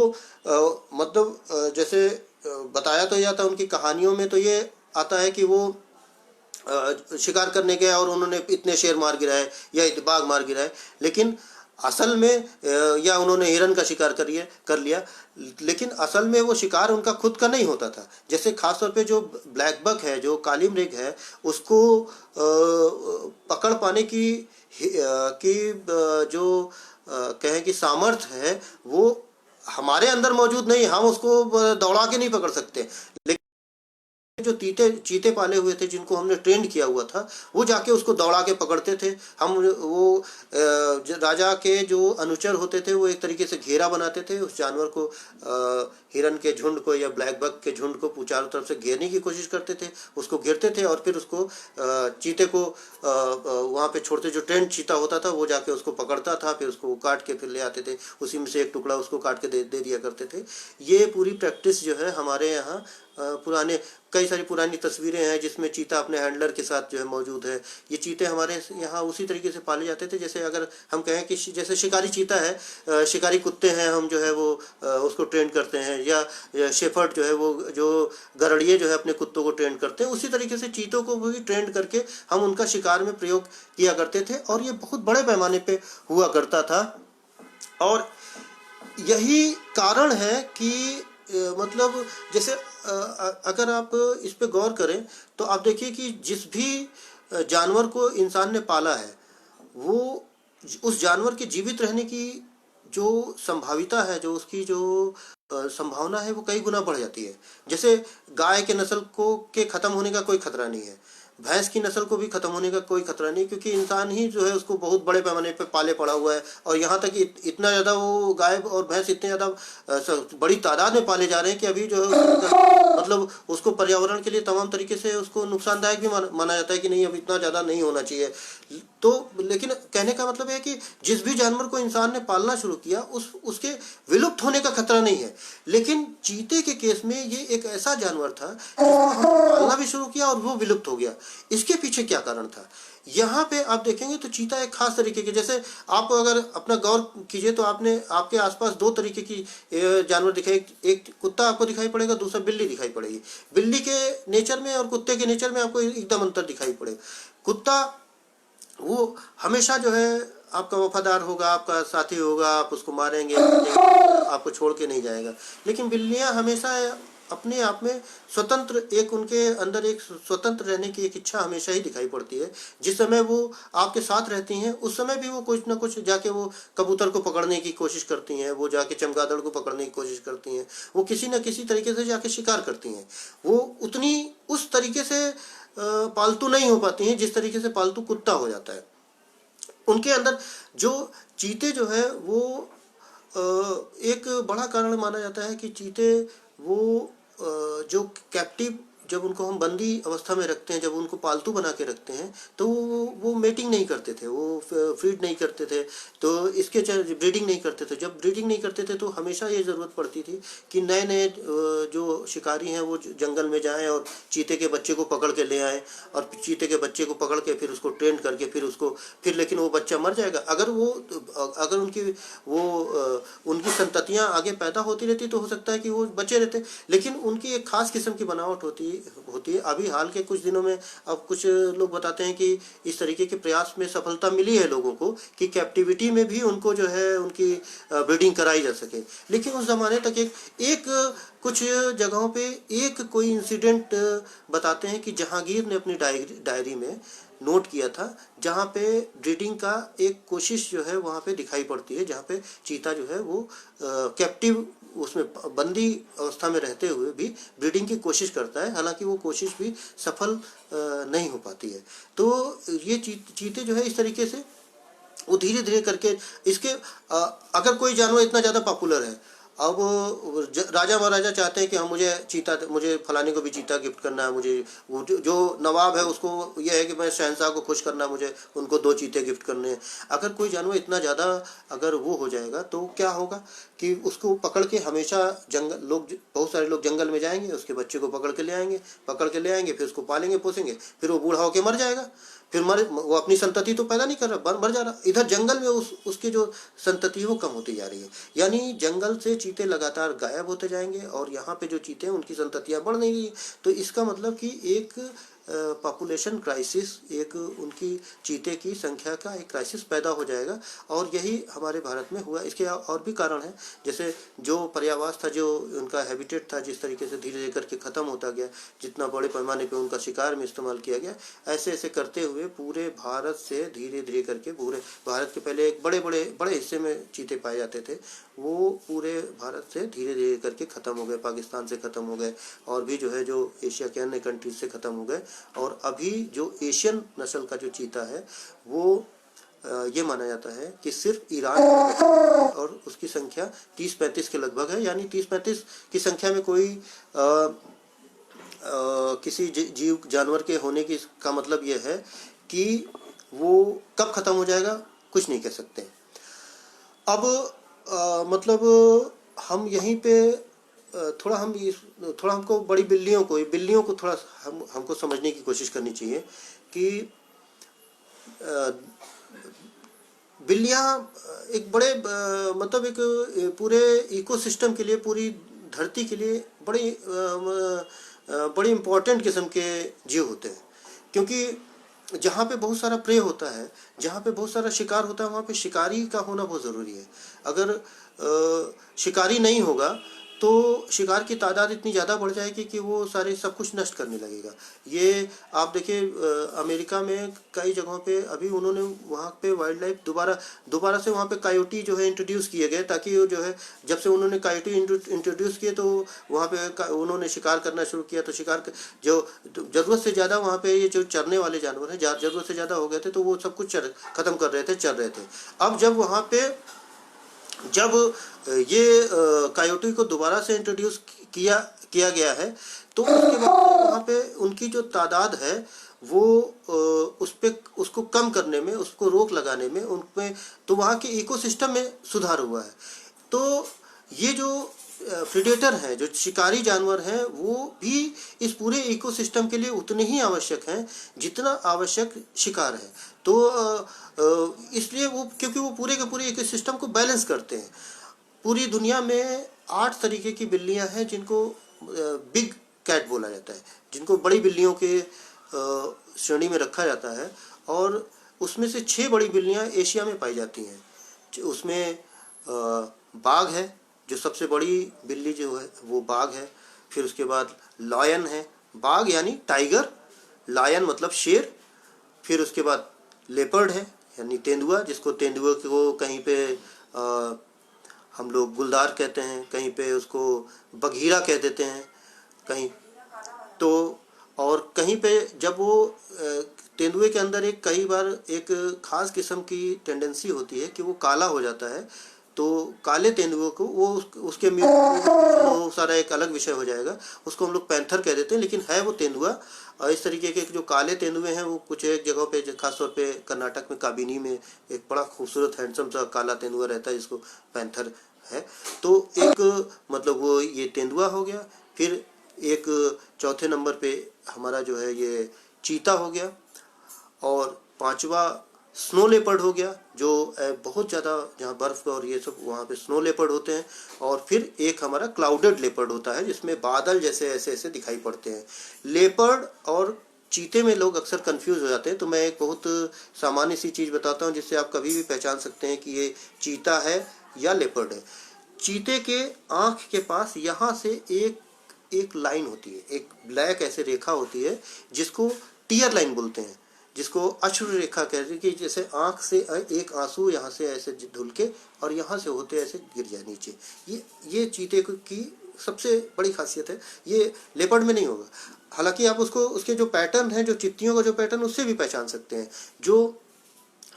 मतलब जैसे बताया तो जाता उनकी कहानियों में, तो ये आता है कि वो शिकार करने गए और उन्होंने इतने शेर मार गिराए या बाघ मार गिराए, लेकिन असल में या उन्होंने हिरन का शिकार कर लिया, लेकिन असल में वो शिकार उनका खुद का नहीं होता था। जैसे खासतौर पे जो ब्लैक बक है, जो काली मृग है, उसको पकड़ पाने की जो कहें कि सामर्थ्य है, वो हमारे अंदर मौजूद नहीं। हम उसको दौड़ा के नहीं पकड़ सकते, लेकिन जो चीते पाले हुए थे, जिनको हमने ट्रेंड किया हुआ था, वो जाके उसको दौड़ा के पकड़ते थे। हम वो राजा के जो अनुचर होते थे, वो एक तरीके से घेरा बनाते थे उस जानवर को, हिरन के झुंड को या ब्लैक बक के झुंड को चारों तरफ से घेरने की कोशिश करते थे, उसको घेरते थे, और फिर उसको चीते को वहाँ पे छोड़ते। जो ट्रेंड चीता होता था वो जाके उसको पकड़ता था, फिर उसको काट के फिर ले आते थे, उसी में से एक टुकड़ा उसको काट के दे दिया करते थे। ये पूरी प्रैक्टिस जो है हमारे यहाँ कई सारी पुरानी तस्वीरें हैं जिसमें चीता अपने हैंडलर के साथ जो है मौजूद है। ये चीते हमारे यहाँ उसी तरीके से पाले जाते थे, जैसे अगर हम कहें कि जैसे शिकारी चीता है, शिकारी कुत्ते हैं, हम जो है वो उसको ट्रेन करते हैं, या शेफर्ड जो है वो जो गरड़िए जो है अपने कुत्तों को ट्रेन करते हैं, उसी तरीके से चीतों को भी ट्रेन करके हम उनका शिकार में प्रयोग किया करते थे, और ये बहुत बड़े पैमाने पे हुआ करता था। और यही कारण है कि मतलब जैसे अगर आप इस पे गौर करें तो आप देखिए कि जिस भी जानवर को इंसान ने पाला है, वो उस जानवर के जीवित रहने की जो संभाविता है, जो उसकी जो संभावना है, वो कई गुना बढ़ जाती है। जैसे गाय के नस्ल के ख़त्म होने का कोई खतरा नहीं है, भैंस की नस्ल को भी खत्म होने का कोई खतरा नहीं, क्योंकि इंसान ही जो है उसको बहुत बड़े पैमाने पे पाले पड़ा हुआ है। और यहाँ तक इतना ज़्यादा वो गाय और भैंस इतने ज़्यादा बड़ी तादाद में पाले जा रहे हैं कि अभी जो है मतलब उसको पर्यावरण के लिए तमाम तरीके से उसको नुकसानदायक भी माना जाता है कि नहीं, अब इतना ज़्यादा नहीं होना चाहिए। तो लेकिन कहने का मतलब है कि जिस भी जानवर को इंसान ने पालना शुरू किया, उसके विलुप्त होने का खतरा नहीं है। लेकिन चीते के केस में ये एक ऐसा जानवर था जिसको पालना भी शुरू किया और वो विलुप्त हो गया। इसके पीछे क्या कारण था? यहाँ पे आप देखेंगे तो चीता एक खास तरीके के, जैसे आप अगर अपना गौर कीजिए तो आपके आसपास दो तरीके की जानवर दिखाई, एक कुत्ता आपको दिखाई पड़ेगा, दूसरा बिल्ली दिखाई पड़ेगी। बिल्ली के नेचर में और कुत्ते के नेचर में आपको एकदम अंतर दिखाई पड़ेगा। कुत्ता वो हमेशा जो है आपका वफादार होगा, आपका साथी होगा, आप उसको मारेंगे, आपको छोड़ के नहीं जाएगा। लेकिन बिल्लियां हमेशा अपने आप में स्वतंत्र, उनके अंदर एक स्वतंत्र रहने की एक इच्छा हमेशा ही दिखाई पड़ती है। जिस समय वो आपके साथ रहती हैं, उस समय भी वो कुछ ना कुछ जाके वो कबूतर को पकड़ने की कोशिश करती हैं, वो जाके चमगादड़ को पकड़ने की कोशिश करती हैं, वो किसी न किसी तरीके से जाके शिकार करती हैं। वो उतनी उस तरीके से पालतू नहीं हो पाती हैं जिस तरीके से पालतू कुत्ता हो जाता है। उनके अंदर जो चीते जो है वो एक बड़ा कारण माना जाता है कि चीते वो जो कैप्टिव, जब उनको हम बंदी अवस्था में रखते हैं, जब उनको पालतू बना के रखते हैं, तो वो मेटिंग नहीं करते थे, वो फीड नहीं करते थे, तो इसके ब्रीडिंग नहीं करते थे। जब ब्रीडिंग नहीं करते थे तो हमेशा ये ज़रूरत पड़ती थी कि नए नए जो शिकारी हैं वो जंगल में जाएं और चीते के बच्चे को पकड़ के ले आएँ, और चीते के बच्चे को पकड़ के फिर उसको ट्रेन करके फिर लेकिन वो बच्चा मर जाएगा। अगर उनकी संततियाँ आगे पैदा होती रहती तो हो सकता है कि वो बचे रहते, लेकिन उनकी एक खास किस्म की बनावट होती है। अभी हाल के कुछ दिनों में अब कुछ लोग बताते हैं कि इस तरीके के प्रयास में सफलता मिली है लोगों को कि कैप्टिविटी में भी उनको जो है उनकी ब्रीडिंग कराई जा सके। लेकिन उस ज़माने तक एक कुछ जगहों पे एक कोई इंसिडेंट बताते हैं कि जहांगीर ने अपनी डायरी में नोट किया था, जहाँ पे ब्रीडिंग का एक कोशिश जो है वहाँ पे दिखाई पड़ती है, जहाँ पे चीता जो है वो कैप्टिव, उसमें बंदी अवस्था में रहते हुए भी ब्रीडिंग की कोशिश करता है, हालांकि वो कोशिश भी सफल नहीं हो पाती है। तो ये चीते जो है इस तरीके से वो धीरे धीरे करके अगर कोई जानवर इतना ज़्यादा पॉपुलर है, अब राजा महाराजा चाहते हैं कि हम मुझे फलाने को भी चीता गिफ्ट करना है, मुझे वो जो नवाब है उसको यह है कि मैं शहंशाह को खुश करना है, मुझे उनको 2 चीते गिफ्ट करने हैं। अगर कोई जानवर इतना ज़्यादा अगर वो हो जाएगा तो क्या होगा कि उसको पकड़ के हमेशा बहुत सारे लोग जंगल में जाएंगे, उसके बच्चे को पकड़ के ले आएंगे, फिर उसको पालेंगे पोसेंगे, फिर वो बूढ़ा होकर मर जाएगा, फिर वो अपनी संतति तो पैदा नहीं कर रहा, मर जा रहा। इधर जंगल में उसकी जो संतति वो कम होती जा रही है, यानी जंगल से चीते लगातार गायब होते जाएंगे और यहाँ पे जो चीते हैं उनकी संततियाँ बढ़ नहीं रही। तो इसका मतलब कि एक पॉपुलेशन क्राइसिस, एक उनकी चीते की संख्या का एक क्राइसिस पैदा हो जाएगा, और यही हमारे भारत में हुआ। इसके और भी कारण हैं, जैसे जो पर्यावास था, जो उनका हैबिटेट था, जिस तरीके से धीरे धीरे करके ख़त्म होता गया, जितना बड़े पैमाने पे उनका शिकार में इस्तेमाल किया गया, ऐसे ऐसे करते हुए पूरे भारत से धीरे धीरे करके, पूरे भारत के पहले एक बड़े हिस्से में चीते पाए जाते थे, वो पूरे भारत से धीरे धीरे करके ख़त्म हो गए, पाकिस्तान से ख़त्म हो गए, और भी जो है जो एशिया के अन्य कंट्रीज से ख़त्म हो गए। और अभी जो एशियन नस्ल का जो चीता है वो ये माना जाता है कि सिर्फ ईरान और उसकी संख्या 30-35 के लगभग है, यानी 30-35 की संख्या में कोई किसी जीव जानवर के होने की का मतलब ये है कि वो कब ख़त्म हो जाएगा कुछ नहीं कह सकते। अब मतलब हम यहीं पे थोड़ा हमको बिल्लियों को थोड़ा हमको समझने की कोशिश करनी चाहिए कि बिल्लियाँ एक बड़े मतलब एक पूरे इकोसिस्टम के लिए, पूरी धरती के लिए बड़ी इम्पोर्टेंट किस्म के जीव होते हैं, क्योंकि जहाँ पे बहुत सारा प्रे होता है, जहाँ पे बहुत सारा शिकार होता है, वहाँ पे शिकारी का होना बहुत ज़रूरी है। अगर शिकारी नहीं होगा तो शिकार की तादाद इतनी ज़्यादा बढ़ जाएगी कि वो सारे सब कुछ नष्ट करने लगेगा। ये आप देखिए अमेरिका में कई जगहों पे अभी उन्होंने वहाँ पे वाइल्ड लाइफ दोबारा से वहाँ पे कायोटी जो है इंट्रोड्यूस किए गए, ताकि वो जो है जब से उन्होंने कायोटी इंट्रोड्यूस किए तो वहाँ पे उन्होंने शिकार करना शुरू किया, तो शिकार जो ज़रूरत से ज़्यादा वहाँ पे ये जो चरने वाले जानवर हैं ज़रूरत से ज़्यादा हो गए थे, तो वो सब कुछ ख़त्म कर रहे थे, चर रहे थे। अब जब ये कायोटी को दोबारा से इंट्रोड्यूस किया गया है, तो उसके बाद वहाँ पे उनकी जो तादाद है वो उसको कम करने में, उसको रोक लगाने में, उनमें तो वहाँ के इकोसिस्टम में सुधार हुआ है। तो ये जो प्रेडेटर हैं, जो शिकारी जानवर हैं, वो भी इस पूरे इकोसिस्टम के लिए उतने ही आवश्यक हैं जितना आवश्यक शिकार है। तो इसलिए क्योंकि वो पूरे के पूरे इकोसिस्टम को बैलेंस करते हैं। पूरी दुनिया में 8 तरीके की बिल्लियां हैं जिनको बिग कैट बोला जाता है, जिनको बड़ी बिल्लियों के श्रेणी में रखा जाता है, और उसमें से 6 बड़ी बिल्लियां एशिया में पाई जाती हैं। उसमें बाघ है, जो सबसे बड़ी बिल्ली जो है वो बाघ है। फिर उसके बाद लायन है, बाघ यानी टाइगर, लायन मतलब शेर। फिर उसके बाद लेपर्ड है यानी तेंदुआ, जिसको तेंदुआ को कहीं पे हम लोग गुलदार कहते हैं, कहीं पे उसको बघीरा कह देते हैं कहीं तो, और कहीं पे जब वो तेंदुए के अंदर कई बार एक ख़ास किस्म की टेंडेंसी होती है कि वो काला हो जाता है, तो काले तेंदुए को उसके वो सारा एक अलग विषय हो जाएगा, उसको हम लोग पैंथर कह देते हैं, लेकिन है वो तेंदुआ। और इस तरीके के जो काले तेंदुए हैं वो कुछ एक जगहों पे, खासतौर पे कर्नाटक में काबिनी में एक बड़ा खूबसूरत हैंडसम सा काला तेंदुआ रहता है जिसको पैंथर है। तो एक मतलब वो ये तेंदुआ हो गया। फिर एक चौथे नंबर पे हमारा जो है ये चीता हो गया, और पांचवा स्नो लेपर्ड हो गया, जो बहुत ज़्यादा जहाँ बर्फ़ और ये सब वहाँ पे स्नो लेपर्ड होते हैं। और फिर एक हमारा क्लाउडेड लेपर्ड होता है जिसमें बादल जैसे ऐसे ऐसे दिखाई पड़ते हैं। लेपर्ड और चीते में लोग अक्सर कंफ्यूज हो जाते हैं, तो मैं एक बहुत सामान्य सी चीज़ बताता हूँ जिससे आप कभी भी पहचान सकते हैं कि ये चीता है या लेपर्ड है। चीते के आँख के पास यहाँ से एक लाइन होती है, एक ब्लैक ऐसे रेखा होती है जिसको टीयर लाइन बोलते हैं, जिसको अश्रु रेखा कहते हैं, कि जैसे आंख से एक आंसू यहाँ से ऐसे धुल के और यहाँ से होते ऐसे गिर जाए नीचे। ये चीते की सबसे बड़ी खासियत है। ये लेपर्ड में नहीं होगा। हालांकि आप उसको उसके जो पैटर्न है, जो चित्तियों का जो पैटर्न, उससे भी पहचान सकते हैं। जो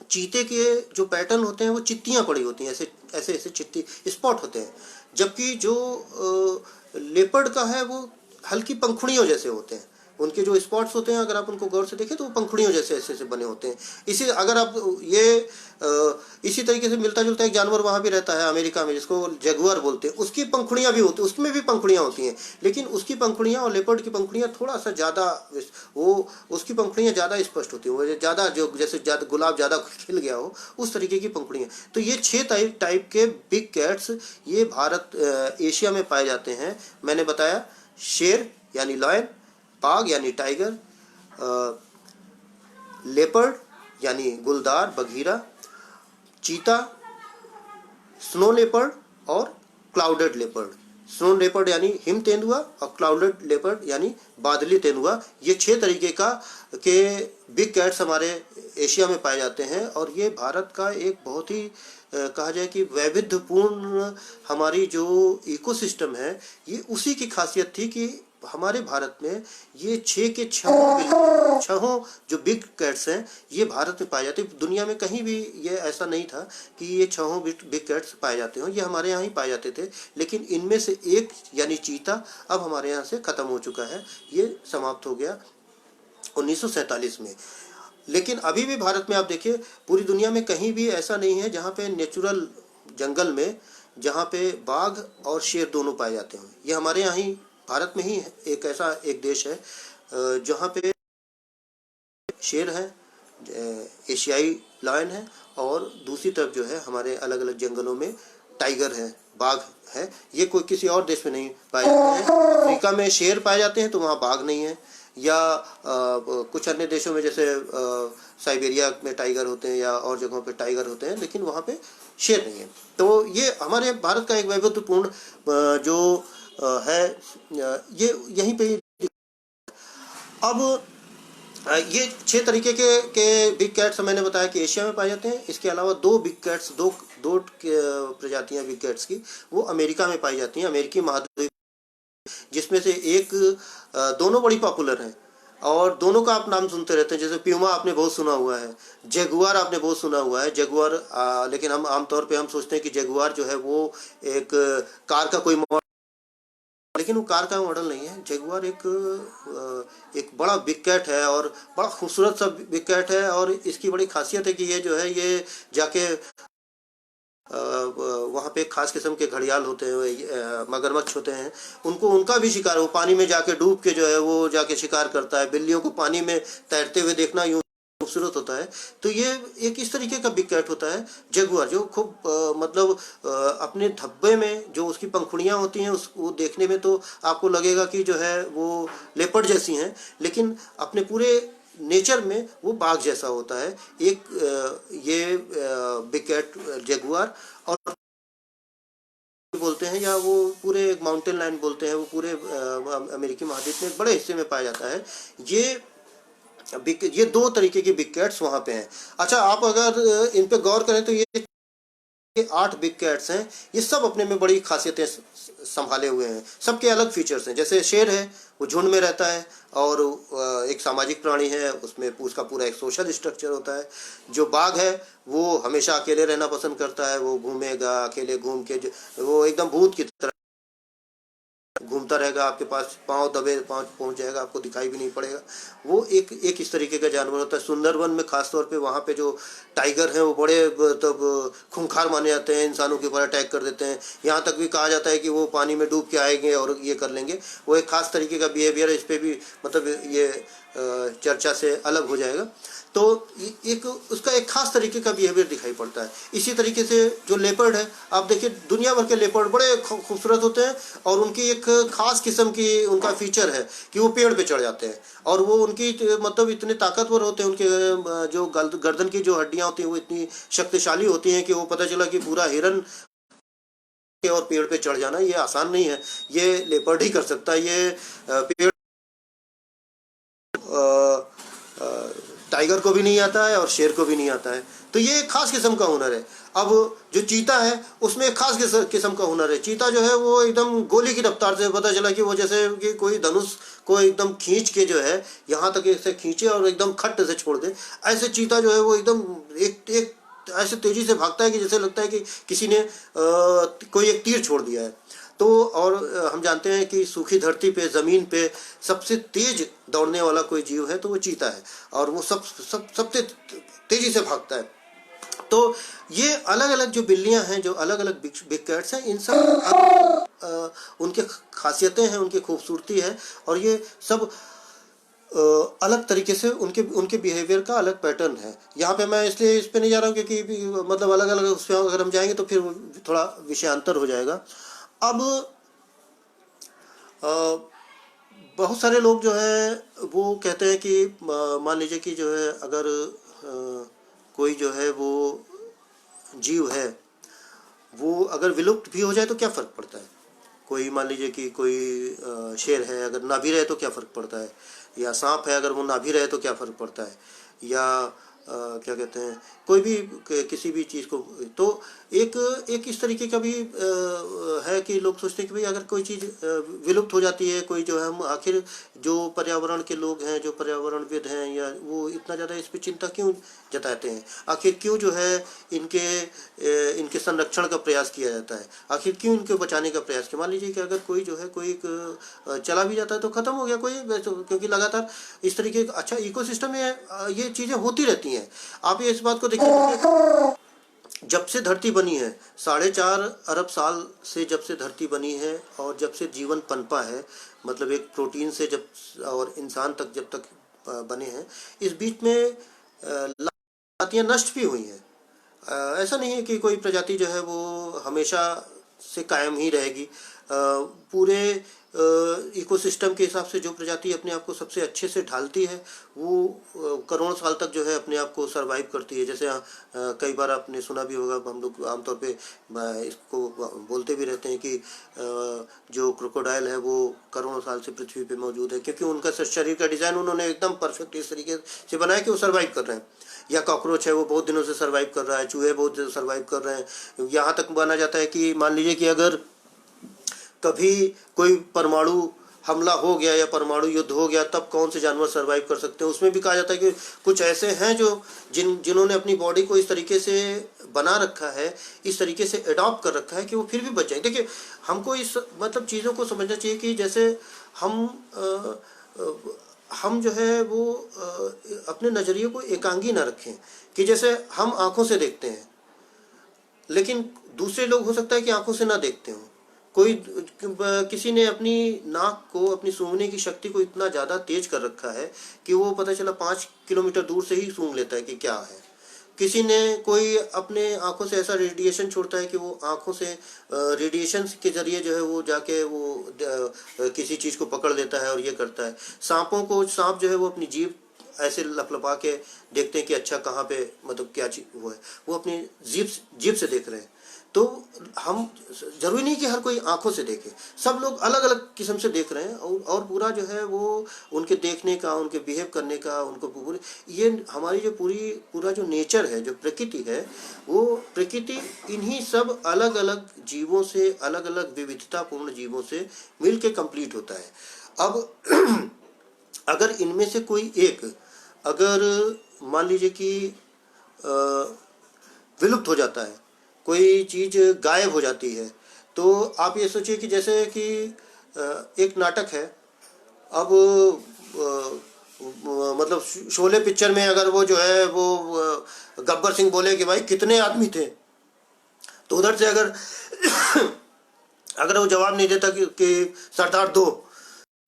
चीते के जो पैटर्न होते हैं वो चित्तियाँ पड़ी होती हैं, ऐसे ऐसे ऐसे चित्ती स्पॉट होते हैं। जबकि जो लेपर्ड का है वो हल्की पंखुड़ियों जैसे होते हैं। उनके जो स्पॉट्स होते हैं, अगर आप उनको गौर से देखें तो वो पंखुड़ियों जैसे ऐसे ऐसे बने होते हैं। इसी अगर आप ये इसी तरीके से मिलता जुलता एक जानवर वहाँ भी रहता है अमेरिका में, जिसको जगुआर बोलते हैं। उसकी पंखुड़ियाँ भी होती हैं, उसमें भी पंखुड़ियाँ होती हैं, लेकिन उसकी पंखुड़ियाँ और लेपर्ड की पंखुड़ियाँ थोड़ा सा ज़्यादा, वो उसकी पंखुड़ियाँ ज़्यादा स्पष्ट होती हैं, वो ज़्यादा जो जैसे ज़्यादा गुलाब ज़्यादा खिल गया हो उस तरीके की पंखुड़ियाँ। तो ये 6 टाइप के बिग कैट्स ये भारत एशिया में पाए जाते हैं। मैंने बताया शेर यानी लॉयन, बाघ यानी टाइगर, लेपर्ड यानी गुलदार बघीरा, चीता, स्नो लेपर्ड और क्लाउडेड लेपर्ड। स्नो लेपर्ड यानी हिम तेंदुआ और क्लाउडेड लेपर्ड यानी बादली तेंदुआ। ये 6 तरीके के बिग कैट्स हमारे एशिया में पाए जाते हैं। और ये भारत का एक बहुत ही कहा जाए कि वैविध्यपूर्ण हमारी जो इकोसिस्टम है, ये उसी की खासियत थी कि हमारे भारत में ये 6 के 6 जो बिग कैट्स हैं ये भारत में पाए जाते हैं। दुनिया में कहीं भी ये ऐसा नहीं था कि ये 6 बिग कैट्स पाए जाते हो, ये हमारे यहाँ ही पाए जाते थे। लेकिन इनमें से एक यानी चीता अब हमारे यहाँ से ख़त्म हो चुका है, ये समाप्त हो गया 1947 में। लेकिन अभी भी भारत में आप देखिए, पूरी दुनिया में कहीं भी ऐसा नहीं है जहाँ पे नेचुरल जंगल में जहाँ पे बाघ और शेर दोनों पाए जाते हैं। ये हमारे यहाँ ही भारत में ही एक ऐसा एक देश है जहाँ पे शेर है, एशियाई लायन है, और दूसरी तरफ जो है हमारे अलग अलग जंगलों में टाइगर है, बाघ है। ये कोई किसी और देश में नहीं पाए जाते हैं। अफ्रीका में शेर पाए जाते हैं तो वहाँ बाघ नहीं है, या कुछ अन्य देशों में जैसे साइबेरिया में टाइगर होते हैं या और जगहों पे टाइगर होते हैं, लेकिन वहाँ पे शेर नहीं है। तो ये हमारे भारत का एक वैविध्यपूर्ण जो है ये यहीं पे। अब ये 6 तरीके के बिग कैट्स मैंने बताया कि एशिया में पाए जाते हैं। इसके अलावा 2 बिग कैट्स, दो प्रजातियां बिग कैट्स की वो अमेरिका में पाई जाती हैं, अमेरिकी महाद्वीप, जिसमें से एक दोनों बड़ी पॉपुलर हैं और दोनों का आप नाम सुनते रहते हैं। जैसे प्यूमा आपने बहुत सुना हुआ है, जगुआर आपने बहुत सुना हुआ है। जगुआर लेकिन हम आमतौर पे हम सोचते हैं कि जगुआर जो है वो एक कार का कोई मॉडल, लेकिन वो कार का मॉडल नहीं है। जगुआर एक बड़ा बिग कैट है और बड़ा खूबसूरत सा बिग कैट है। और इसकी बड़ी खासियत है कि ये जो है ये जाके वहाँ पे खास किस्म के घड़ियाल होते हैं, मगरमच्छ होते हैं, उनका भी शिकार, वो पानी में जाके डूब के जो है वो जाके शिकार करता है। बिल्लियों को पानी में तैरते हुए देखना यूँ खूबसूरत होता है। तो ये एक इस तरीके का बिग कैट होता है जगुआर, जो खूब मतलब अपने धब्बे में जो उसकी पंखुड़ियाँ होती हैं वो देखने में तो आपको लगेगा कि जो है वो लेपर्ड जैसी हैं, लेकिन अपने पूरे नेचर में वो बाघ जैसा होता है। एक ये बिग कैट जगुआर और बोलते हैं, या वो पूरे माउंटेन लायन बोलते हैं, वो पूरे अमेरिकी महाद्वीप में एक बड़े हिस्से में पाया जाता है। ये 2 तरीके के बिग कैट्स वहाँ पे हैं। अच्छा, आप अगर इन पे गौर करें तो ये ये 8 बिग कैट्स हैं, ये सब अपने में बड़ी खासियतें संभाले हुए हैं। सबके अलग फीचर्स हैं। जैसे शेर है, वो झुंड में रहता है और एक सामाजिक प्राणी है, उसमें उसका पूरा एक सोशल स्ट्रक्चर होता है। जो बाघ है, वो हमेशा अकेले रहना पसंद करता है, वो घूमेगा अकेले, घूम के वो एकदम भूत की तरह घूमता रहेगा, आपके पास पाँव दबे पाँव पहुंच जाएगा, आपको दिखाई भी नहीं पड़ेगा। वो एक इस तरीके का जानवर होता है। सुंदरवन में खासतौर पे वहाँ पे जो टाइगर हैं वो बड़े तब खूंखार माने जाते हैं, इंसानों के ऊपर अटैक कर देते हैं। यहाँ तक भी कहा जाता है कि वो पानी में डूब के आएंगे और ये कर लेंगे। वो एक खास तरीके का बिहेवियर है, इस पर भी मतलब ये चर्चा से अलग हो जाएगा। तो एक उसका एक खास तरीके का बिहेवियर दिखाई पड़ता है। इसी तरीके से जो लेपर्ड है, आप देखिए दुनिया भर के लेपर्ड बड़े खूबसूरत होते हैं और उनकी एक खास किस्म की उनका फीचर है कि वो पेड़ पे चढ़ जाते हैं और वो उनकी मतलब इतने ताकतवर होते हैं, उनके जो गर्दन की जो हड्डियां होती हैं वो इतनी शक्तिशाली होती हैं कि वो पता चला कि पूरा हिरन और पेड़ पे चढ़ जाना ये आसान नहीं है, ये लेपर्ड ही कर सकता है। ये पेड़ टाइगर को भी नहीं आता है और शेर को भी नहीं आता है। तो ये एक खास किस्म का हुनर है। अब जो चीता है उसमें एक खास किस्म का हुनर है। चीता जो है वो एकदम गोली की रफ्तार से, पता चला कि वो जैसे कि कोई धनुष को एकदम खींच के जो है यहाँ तक ऐसे खींचे और एकदम खट्ट से छोड़ दे, ऐसे चीता जो है वो एकदम एक ऐसे तेजी से भागता है कि जैसे लगता है कि किसी ने कोई एक तीर छोड़ दिया है। तो और हम जानते हैं कि सूखी धरती पे, ज़मीन पे सबसे तेज दौड़ने वाला कोई जीव है तो वो चीता है और वो सबसे तेजी से भागता है। तो ये अलग अलग जो बिल्लियां हैं, जो अलग अलग बिग कैट्स हैं, इन सब उनके खासियतें हैं, उनकी खूबसूरती है और ये सब अलग तरीके से उनके उनके बिहेवियर का अलग पैटर्न है। यहाँ पे मैं इसलिए इस पे नहीं जा रहा हूँ क्योंकि मतलब अलग अलग उस पर अगर हम जाएंगे तो फिर थोड़ा विषयांतर हो जाएगा। अब बहुत सारे लोग जो है वो कहते हैं कि मान लीजिए कि जो है अगर कोई जो है वो जीव है वो अगर विलुप्त भी हो जाए तो क्या फ़र्क पड़ता है। कोई मान लीजिए कि कोई शेर है, अगर ना भी रहे तो क्या फ़र्क पड़ता है, या सांप है अगर वो ना भी रहे तो क्या फ़र्क पड़ता है, या क्या कहते हैं कोई भी किसी भी चीज़ को। तो एक इस तरीके का भी है कि लोग सोचते हैं कि भाई अगर कोई चीज़ विलुप्त हो जाती है, कोई जो है, हम आखिर जो पर्यावरण के लोग हैं, जो पर्यावरणविद हैं, या वो इतना ज़्यादा इस पर चिंता क्यों जताते हैं, आखिर क्यों जो है इनके संरक्षण का प्रयास किया जाता है, आखिर क्यों इनको बचाने का प्रयास किया। मान लीजिए कि अगर कोई जो है कोई एक चला भी जाता है तो ख़त्म हो गया कोई, क्योंकि लगातार इस तरीके का अच्छा इकोसिस्टम में ये चीज़ें होती रहती हैं। आप ये इस बात को देखिए, जब से धरती बनी है 4.5 अरब साल से, जब से धरती बनी है और जब से जीवन पनपा है, मतलब एक प्रोटीन से जब और इंसान तक जब तक बने हैं, इस बीच में प्रजातियाँ नष्ट भी हुई हैं। ऐसा नहीं है कि कोई प्रजाति जो है वो हमेशा से कायम ही रहेगी। पूरे इकोसिस्टम के हिसाब से जो प्रजाति अपने आप को सबसे अच्छे से ढालती है वो करोड़ों साल तक जो है अपने आप को सरवाइव करती है। जैसे कई बार आपने सुना भी होगा, हम लोग आमतौर पे इसको बोलते भी रहते हैं कि जो क्रोकोडाइल है वो करोड़ों साल से पृथ्वी पे मौजूद है, क्योंकि उनका शरीर का डिज़ाइन उन्होंने एकदम परफेक्ट इस तरीके से बनाया कि वो सर्वाइव कर रहे हैं। या कॉकरोच है वो बहुत दिनों से सर्वाइव कर रहा है, चूहे बहुत दिनों से सर्वाइव कर रहे हैं। यहाँ तक माना जाता है कि मान लीजिए कि अगर कभी कोई परमाणु हमला हो गया या परमाणु युद्ध हो गया तब कौन से जानवर सर्वाइव कर सकते हैं। उसमें भी कहा जाता है कि कुछ ऐसे हैं जो जिन्होंने अपनी बॉडी को इस तरीके से बना रखा है, इस तरीके से अडॉप्ट कर रखा है कि वो फिर भी बच जाएंगे। देखिए, हमको इस मतलब चीज़ों को समझना चाहिए कि जैसे हम जो है वो अपने नज़रिए को एकांगी ना रखें कि जैसे हम आँखों से देखते हैं लेकिन दूसरे लोग हो सकता है कि आँखों से ना देखते हों। कोई किसी ने अपनी नाक को, अपनी सूंघने की शक्ति को इतना ज़्यादा तेज कर रखा है कि वो पता चला 5 किलोमीटर दूर से ही सूंघ लेता है कि क्या है। किसी ने कोई अपने आँखों से ऐसा रेडिएशन छोड़ता है कि वो आँखों से रेडिएशन के ज़रिए जो है वो जाके वो किसी चीज़ को पकड़ लेता है और ये करता है। सांप जो है वो अपनी जीभ ऐसे लपलपा के देखते हैं कि अच्छा कहाँ पे मतलब क्या चीज़ वो है, वो अपनी जीभ से देख रहे हैं। तो हम जरूरी नहीं कि हर कोई आंखों से देखे, सब लोग अलग अलग किस्म से देख रहे हैं, और पूरा जो है वो उनके देखने का, उनके बिहेव करने का, उनको पूरे ये हमारी जो पूरा जो नेचर है, जो प्रकृति है, वो प्रकृति इन्हीं सब अलग अलग जीवों से, अलग अलग विविधतापूर्ण जीवों से मिलके कंप्लीट होता है। अब अगर इनमें से कोई एक, अगर मान लीजिए कि विलुप्त हो जाता है, कोई चीज़ गायब हो जाती है, तो आप ये सोचिए कि जैसे कि एक नाटक है, अब मतलब शोले पिक्चर में अगर वो जो है वो गब्बर सिंह बोले कि भाई कितने आदमी थे, तो उधर से अगर अगर वो जवाब नहीं देता कि सरदार दो,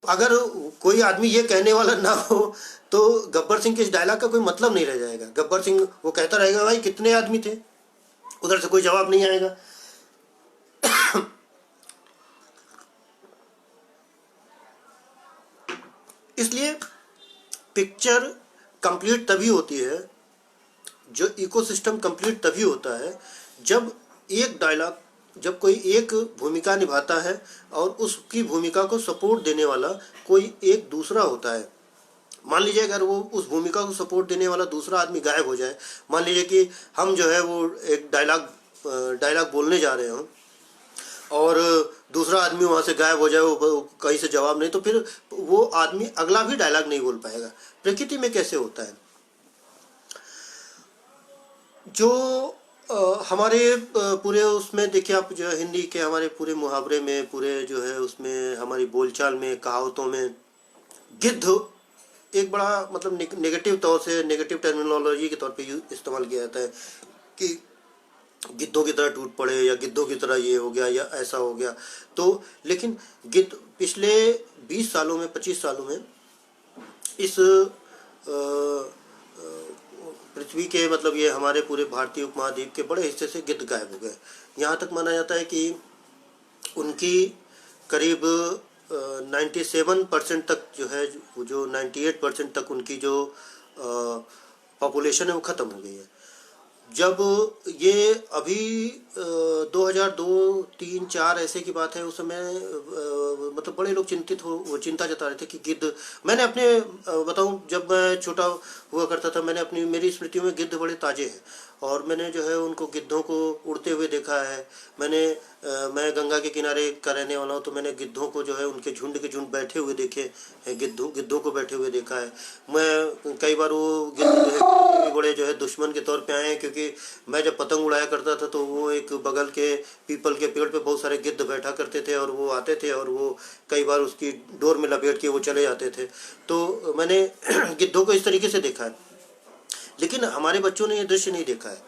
अगर कोई आदमी ये कहने वाला ना हो तो गब्बर सिंह के इस डायलॉग का कोई मतलब नहीं रह जाएगा। गब्बर सिंह वो कहता रहेगा भाई कितने आदमी थे, उधर से कोई जवाब नहीं आएगा। इसलिए पिक्चर कंप्लीट तभी होती है, जो इकोसिस्टम कंप्लीट तभी होता है जब एक डायलॉग, जब कोई एक भूमिका निभाता है और उसकी भूमिका को सपोर्ट देने वाला कोई एक दूसरा होता है। मान लीजिए अगर वो उस भूमिका को सपोर्ट देने वाला दूसरा आदमी गायब हो जाए, मान लीजिए कि हम जो है वो एक डायलॉग बोलने जा रहे हों और दूसरा आदमी वहाँ से गायब हो जाए, वो कहीं से जवाब नहीं, तो फिर वो आदमी अगला भी डायलॉग नहीं बोल पाएगा। प्रकृति में कैसे होता है, जो हमारे पूरे उसमें देखिए आप, जो हिंदी के हमारे पूरे मुहावरे में, पूरे जो है उसमें हमारी बोलचाल में, कहावतों में गिद्ध एक बड़ा मतलब नेगेटिव तौर से, नेगेटिव टर्मिनोलॉजी के तौर पे इस्तेमाल किया जाता है कि गिद्धों की तरह टूट पड़े, या गिद्धों की तरह ये हो गया या ऐसा हो गया। तो लेकिन गिद्ध पिछले 20 सालों में, 25 सालों में इस पृथ्वी के मतलब ये हमारे पूरे भारतीय उपमहाद्वीप के बड़े हिस्से से गिद्ध गायब हो गए। यहाँ तक माना जाता है कि उनकी करीब 97% तक जो है, जो 98% तक उनकी जो पॉपुलेशन है वो ख़त्म हो गई है। जब ये अभी 2002, 3, 4 ऐसे की बात है, उस समय मतलब बड़े लोग चिंता जता रहे थे कि गिद्ध, मैंने अपने बताऊं, जब मैं छोटा हुआ करता था, मेरी स्मृतियों में गिद्ध बड़े ताजे हैं, और मैंने जो है उनको गिद्धों को उड़ते हुए देखा है। मैं गंगा के किनारे का रहने वाला हूँ, तो मैंने गिद्धों को जो है उनके झुंड के झुंड बैठे हुए देखे हैं, गिद्धों को बैठे हुए देखा है। मैं कई बार वो गिद्ध जो है बड़े जो है दुश्मन के तौर पे आए हैं, क्योंकि मैं जब पतंग उड़ाया करता था तो वो एक बगल के पीपल के पेड़ पे बहुत सारे गिद्ध बैठा करते थे, और वो आते थे और वो कई बार उसकी डोर में लपेट के वो चले जाते थे। तो मैंने गिद्धों को इस तरीके से देखा है, लेकिन हमारे बच्चों ने ये दृश्य नहीं देखा है।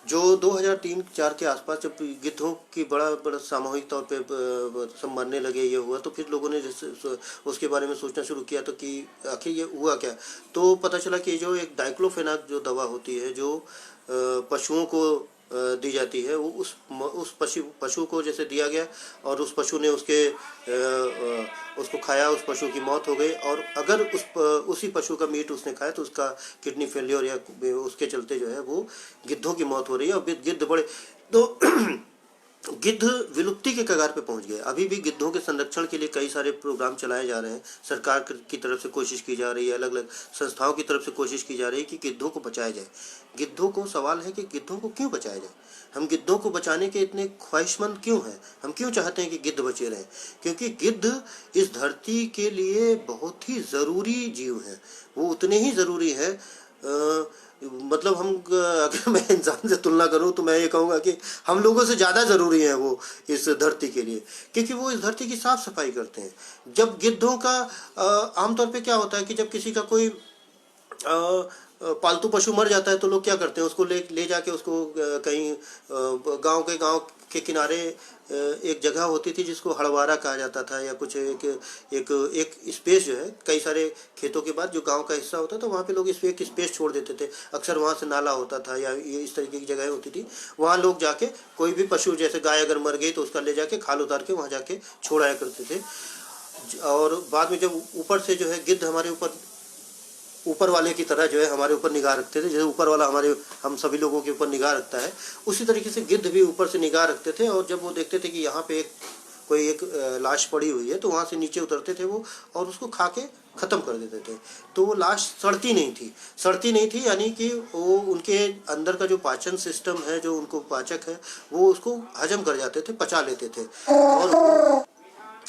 जो 2003-4 के आसपास जब गिद्धों की बड़ा सामूहिक तौर पे सब मरने लगे, ये हुआ, तो फिर लोगों ने उसके बारे में सोचना शुरू किया, तो कि आखिर ये हुआ क्या। तो पता चला कि जो एक डाइक्लोफेनाक जो दवा होती है, जो पशुओं को दी जाती है, वो उस पशु को जैसे दिया गया, और उस पशु ने उसको खाया, उस पशु की मौत हो गई। और अगर उसी पशु का मीट उसने खाया तो उसका किडनी फेलियर या उसके चलते जो है वो गिद्धों की मौत हो रही है। और गिद्ध बड़े तो गिद्ध विलुप्ति के कगार पे पहुंच गए। अभी भी गिद्धों के संरक्षण के लिए कई सारे प्रोग्राम चलाए जा रहे हैं, सरकार की तरफ से कोशिश की जा रही है, अलग अलग संस्थाओं की तरफ से कोशिश की जा रही है कि गिद्धों को बचाया जाए। गिद्धों को, सवाल है कि गिद्धों को क्यों बचाया जाए, हम गिद्धों को बचाने के इतने ख्वाहिशमंद क्यों हैं, हम क्यों चाहते हैं कि गिद्ध बचे रहें। क्योंकि गिद्ध इस धरती के लिए बहुत ही ज़रूरी जीव हैं, वो उतने ही ज़रूरी है। मतलब हम, अगर मैं इंसान से तुलना करूं तो मैं ये कहूँगा कि हम लोगों से ज़्यादा ज़रूरी है वो इस धरती के लिए, क्योंकि वो इस धरती की साफ़ सफाई करते हैं। जब गिद्धों का आमतौर पे क्या होता है कि जब किसी का कोई पालतू पशु मर जाता है तो लोग क्या करते हैं, उसको ले जाके उसको कहीं गांव के किनारे एक जगह होती थी जिसको हड़वारा कहा जाता था, या कुछ एक स्पेस जो है, कई सारे खेतों के बाद जो गांव का हिस्सा होता था वहाँ पे लोग एक स्पेस छोड़ देते थे। अक्सर वहाँ से नाला होता था या ये इस तरीके की जगह होती थी, वहाँ लोग जाके कोई भी पशु, जैसे गाय अगर मर गई तो उसका ले जाके खाल उतार के वहाँ जाके छोड़ाया करते थे। और बाद में जब ऊपर से जो है गिद्ध हमारे ऊपर ऊपर वाले की तरह जो है हमारे ऊपर निगाह रखते थे। जैसे ऊपर वाला हम सभी लोगों के ऊपर निगाह रखता है, उसी तरीके से गिद्ध भी ऊपर से निगाह रखते थे। और जब वो देखते थे कि यहाँ पे कोई एक लाश पड़ी हुई है, तो वहाँ से नीचे उतरते थे वो और उसको खा के ख़त्म कर देते थे। तो वो लाश सड़ती नहीं थी, यानी कि वो उनके अंदर का जो पाचन सिस्टम है, जो उनको पाचक है, वो उसको हजम कर जाते थे, पचा लेते थे। और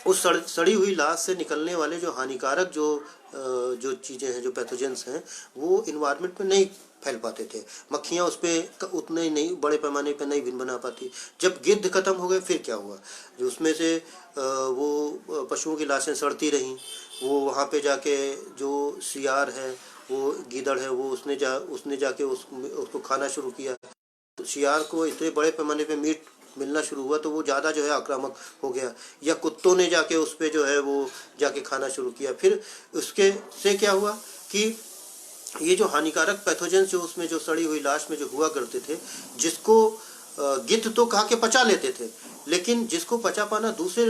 उस सड़ी हुई लाश से निकलने वाले जो हानिकारक जो चीज़ें हैं, जो पैथोजेंस हैं, वो इन्वायरमेंट में नहीं फैल पाते थे। मक्खियाँ उस पर उतने नहीं बड़े पैमाने पर नहीं भिन बना पाती। जब गिद्ध खत्म हो गए, फिर क्या हुआ, जो उसमें से वो पशुओं की लाशें सड़ती रहीं, वो वहाँ पे जाके जो सियार है, वो गीदड़ है, वो उसने जाके उसको खाना शुरू किया। तो सियार को इतने बड़े पैमाने पे मीट मिलना शुरू हुआ, तो वो ज़्यादा जो है आक्रामक हो गया। या कुत्तों ने जाके उस पर जो है वो जाके खाना शुरू किया। फिर उसके से क्या हुआ कि ये जो हानिकारक पैथोजेंस जो उसमें जो सड़ी हुई लाश में जो हुआ करते थे, जिसको गिद्ध तो खा के पचा लेते थे, लेकिन जिसको पचा पाना दूसरे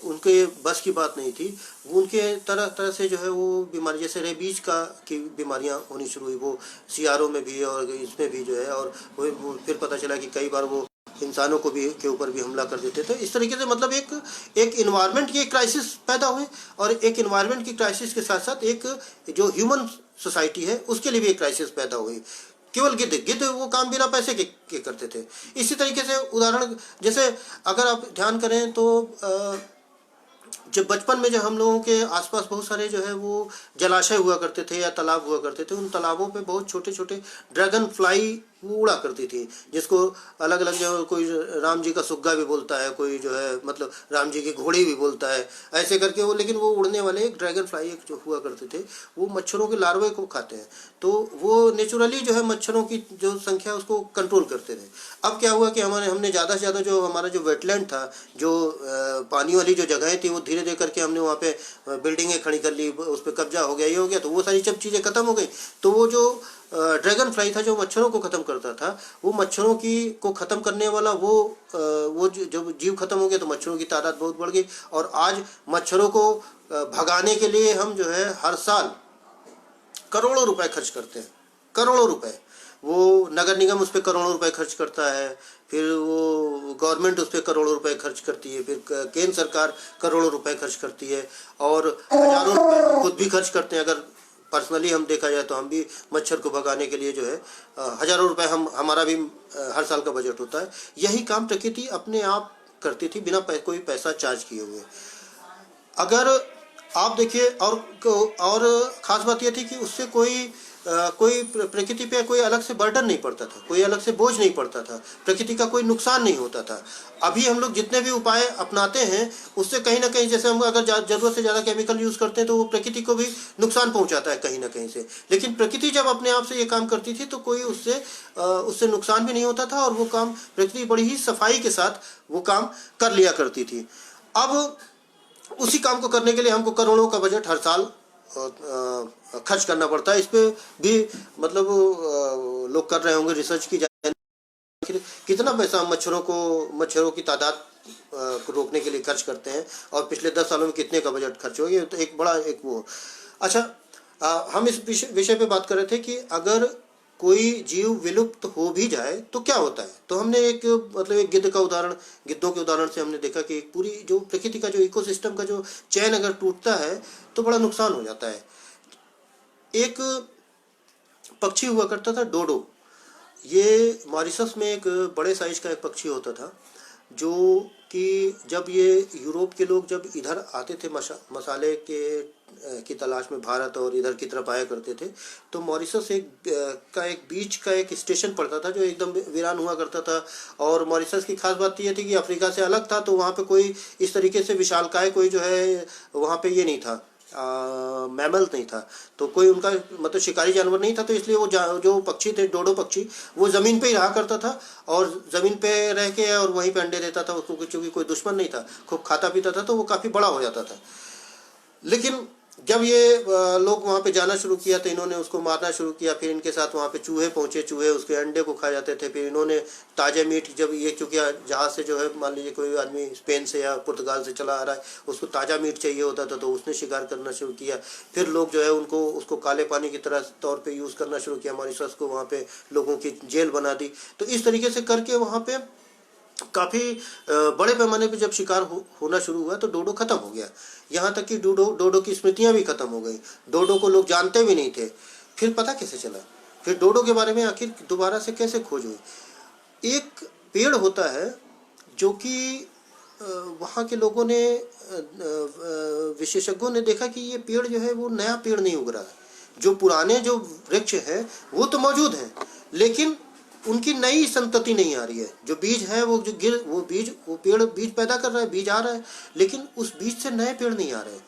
उनके बस की बात नहीं थी। वो उनके तरह तरह से जो है वो बीमारी, जैसे रेबीज की बीमारियां होनी शुरू हुई, वो सियारों में भी और इसमें भी जो है। और वो फिर पता चला कि कई बार वो इंसानों को भी के ऊपर भी हमला कर देते थे। इस तरीके से मतलब एक इन्वायरमेंट की क्राइसिस पैदा हुई, और एक इन्वायरमेंट की क्राइसिस के साथ साथ एक जो ह्यूमन सोसाइटी है उसके लिए भी एक क्राइसिस पैदा हुई। केवल गिद्ध वो काम बिना पैसे के करते थे। इसी तरीके से उदाहरण, जैसे अगर आप ध्यान करें तो जब बचपन में जब हम लोगों के आसपास बहुत सारे जो है वो जलाशय हुआ करते थे या तालाब हुआ करते थे, उन तालाबों पे बहुत छोटे छोटे ड्रैगन फ्लाई वो उड़ा करती थी, जिसको अलग अलग जो कोई राम जी का सुग्गा भी बोलता है, कोई जो है मतलब राम जी की घोड़ी भी बोलता है, ऐसे करके वो। लेकिन वो उड़ने वाले एक ड्रैगन फ्लाई एक जो हुआ करते थे, वो मच्छरों के लार्वे को खाते हैं, तो वो नेचुरली जो है मच्छरों की जो संख्या उसको कंट्रोल करते थे। अब क्या हुआ कि हमने ज़्यादा से ज़्यादा जो हमारा जो वेटलैंड था, जो पानी वाली जो जगहें थी, वो धीरे धीरे करके हमने वहाँ पे बिल्डिंगें खड़ी कर ली, उस पर कब्जा हो गया, ये हो गया, तो वो सारी सब चीज़ें खत्म हो गई। तो वो जो ड्रैगन फ्लाई था जो मच्छरों को ख़त्म करता था, वो मच्छरों को ख़त्म करने वाला वो जब जीव खत्म हो गया तो मच्छरों की तादाद बहुत बढ़ गई। और आज मच्छरों को भगाने के लिए हम जो है हर साल करोड़ों रुपए खर्च करते हैं, करोड़ों रुपए। वो नगर निगम उस पर करोड़ों रुपए खर्च करता है, फिर वो गवर्नमेंट उस पर करोड़ों रुपए खर्च करती है, फिर केंद्र सरकार करोड़ों रुपए खर्च करती है, और हजारों रुपए खुद भी खर्च करते हैं। अगर पर्सनली हम देखा जाए तो हम भी मच्छर को भगाने के लिए जो है हजारों रुपए हमारा भी हर साल का बजट होता है। यही काम प्रकृति अपने आप करती थी बिना कोई पैसा चार्ज किए हुए। अगर आप देखिए, और ख़ास बात यह थी कि उससे कोई प्रकृति पे कोई अलग से बर्डन नहीं पड़ता था, कोई अलग से बोझ नहीं पड़ता था, प्रकृति का कोई नुकसान नहीं होता था। अभी हम लोग जितने भी उपाय अपनाते हैं उससे कहीं ना कहीं, जैसे हम अगर ज़रूरत से ज़्यादा केमिकल यूज़ करते हैं तो वो प्रकृति को भी नुकसान पहुंचाता है कहीं ना कहीं से। लेकिन प्रकृति जब अपने आप से ये काम करती थी तो कोई उससे नुकसान भी नहीं होता था, और वो काम प्रकृति बड़ी ही सफाई के साथ वो काम कर लिया करती थी। अब उसी काम को करने के लिए हमको करोड़ों का बजट हर साल खर्च करना पड़ता है। इस पे भी मतलब लोग कर रहे होंगे रिसर्च की जाए कितना पैसा मच्छरों की तादाद को रोकने के लिए खर्च करते हैं, और पिछले 10 सालों में कितने का बजट खर्च हो गया। तो एक बड़ा वो अच्छा, हम इस विषय पे बात कर रहे थे कि अगर कोई जीव विलुप्त हो भी जाए तो क्या होता है। तो हमने एक गिद्धों के उदाहरण से हमने देखा कि पूरी जो प्रकृति का जो इकोसिस्टम का जो चैन अगर टूटता है तो बड़ा नुकसान हो जाता है। एक पक्षी हुआ करता था डोडो, ये मॉरिशस में एक बड़े साइज का एक पक्षी होता था, जो कि जब ये यूरोप के लोग जब इधर आते थे मसाले की तलाश में भारत और इधर की तरफ आया करते थे, तो मॉरिशस एक बीच का एक स्टेशन पड़ता था जो एकदम वीरान हुआ करता था। और मॉरिशस की खास बात ये थी कि अफ्रीका से अलग था, तो वहाँ पे कोई इस तरीके से विशालकाय कोई जो है वहाँ पे ये नहीं था, मैमल नहीं था, तो कोई उनका मतलब शिकारी जानवर नहीं था। तो इसलिए वो जो पक्षी थे डोडो पक्षी, वो ज़मीन पे ही रहा करता था, और ज़मीन पे रह के और वहीं पे अंडे देता था। उसको चूँकि कोई दुश्मन नहीं था, खूब खाता पीता था, तो वो काफ़ी बड़ा हो जाता था। लेकिन जब ये लोग वहाँ पे जाना शुरू किया तो इन्होंने उसको मारना शुरू किया। फिर इनके साथ वहाँ पे चूहे पहुँचे, चूहे उसके अंडे को खा जाते थे। फिर इन्होंने ताज़ा मीट, जब ये चूँकि जहाज़ से जो है, मान लीजिए कोई आदमी स्पेन से या पुर्तगाल से चला आ रहा है, उसको ताज़ा मीट चाहिए होता था, तो उसने शिकार करना शुरू किया। फिर लोग जो है उनको उसको काले पानी की तरह तौर पर यूज़ करना शुरू किया। मॉरिशस को वहाँ पर लोगों की जेल बना दी। तो इस तरीके से करके वहाँ पर काफ़ी बड़े पैमाने पे जब शिकार होना शुरू हुआ तो डोडो खत्म हो गया। यहाँ तक कि डोडो की स्मृतियाँ भी खत्म हो गई। डोडो को लोग जानते भी नहीं थे। फिर पता कैसे चला, फिर डोडो के बारे में आखिर दोबारा से कैसे खोज हुई। एक पेड़ होता है जो कि वहाँ के लोगों ने, विशेषज्ञों ने देखा कि ये पेड़ जो है वो नया पेड़ नहीं उग रहा है। जो पुराने जो वृक्ष हैं वो तो मौजूद हैं, लेकिन उनकी नई संतति नहीं आ रही है। जो बीज है वो वो पेड़ बीज पैदा कर रहा है, बीज आ रहा है, लेकिन उस बीज से नए पेड़ नहीं आ रहे।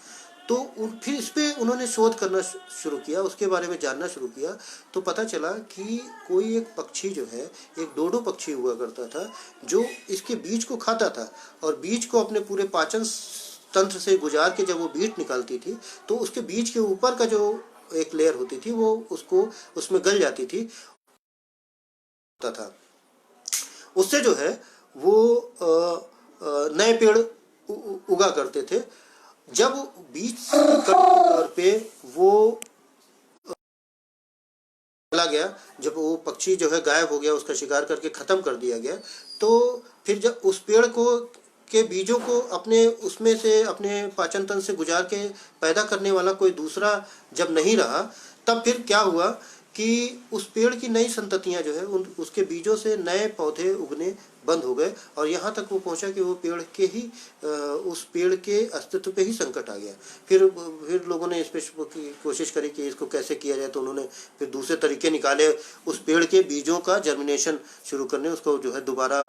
तो फिर इस पे उन्होंने शोध करना शुरू किया, उसके बारे में जानना शुरू किया। तो पता चला कि कोई एक पक्षी जो है, एक डोडो पक्षी हुआ करता था, जो इसके बीज को खाता था और बीज को अपने पूरे पाचन तंत्र से गुजार के जब वो बीज निकालती थी तो उसके बीज के ऊपर का जो एक लेयर होती थी वो उसको उसमें गल जाती थी था। उससे जो है वो नए पेड़ उगा करते थे। जब बीज के तौर पे वो चला गया, जब वो पक्षी जो है गायब हो गया, उसका शिकार करके खत्म कर दिया गया, तो फिर जब उस पेड़ को के बीजों को अपने उसमें से अपने पाचन तंत्र से गुजार के पैदा करने वाला कोई दूसरा जब नहीं रहा, तब फिर क्या हुआ कि उस पेड़ की नई संततियां जो है उसके बीजों से नए पौधे उगने बंद हो गए। और यहाँ तक वो पहुँचा कि वो पेड़ के ही उस पेड़ के अस्तित्व पे ही संकट आ गया। फिर लोगों ने इस पे कोशिश करी कि इसको कैसे किया जाए, तो उन्होंने फिर दूसरे तरीके निकाले उस पेड़ के बीजों का जर्मिनेशन शुरू करने, उसको जो है दोबारा।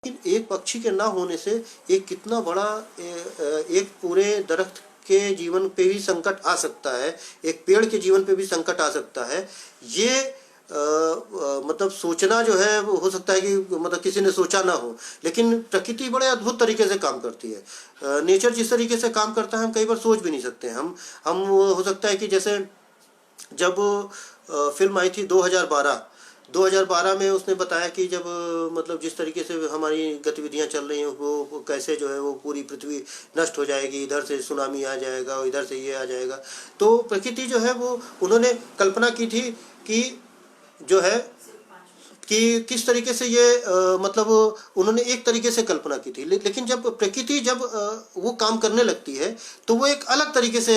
लेकिन एक पक्षी के ना होने से एक कितना बड़ा एक पूरे दरख्त के जीवन पे भी संकट आ सकता है, एक पेड़ के जीवन पे भी संकट आ सकता है। ये मतलब सोचना जो है वो हो सकता है कि मतलब किसी ने सोचा ना हो, लेकिन प्रकृति बड़े अद्भुत तरीके से काम करती है। नेचर जिस तरीके से काम करता है हम कई बार सोच भी नहीं सकते। हम हो सकता है कि जैसे जब फिल्म आई थी 2012 में उसने बताया कि जब मतलब जिस तरीके से हमारी गतिविधियां चल रही हैं वो कैसे जो है वो पूरी पृथ्वी नष्ट हो जाएगी, इधर से सुनामी आ जाएगा, इधर से ये आ जाएगा। तो प्रकृति जो है वो उन्होंने कल्पना की थी कि जो है कि किस तरीके से ये मतलब उन्होंने एक तरीके से कल्पना की थी, लेकिन जब प्रकृति जब वो काम करने लगती है तो वो एक अलग तरीके से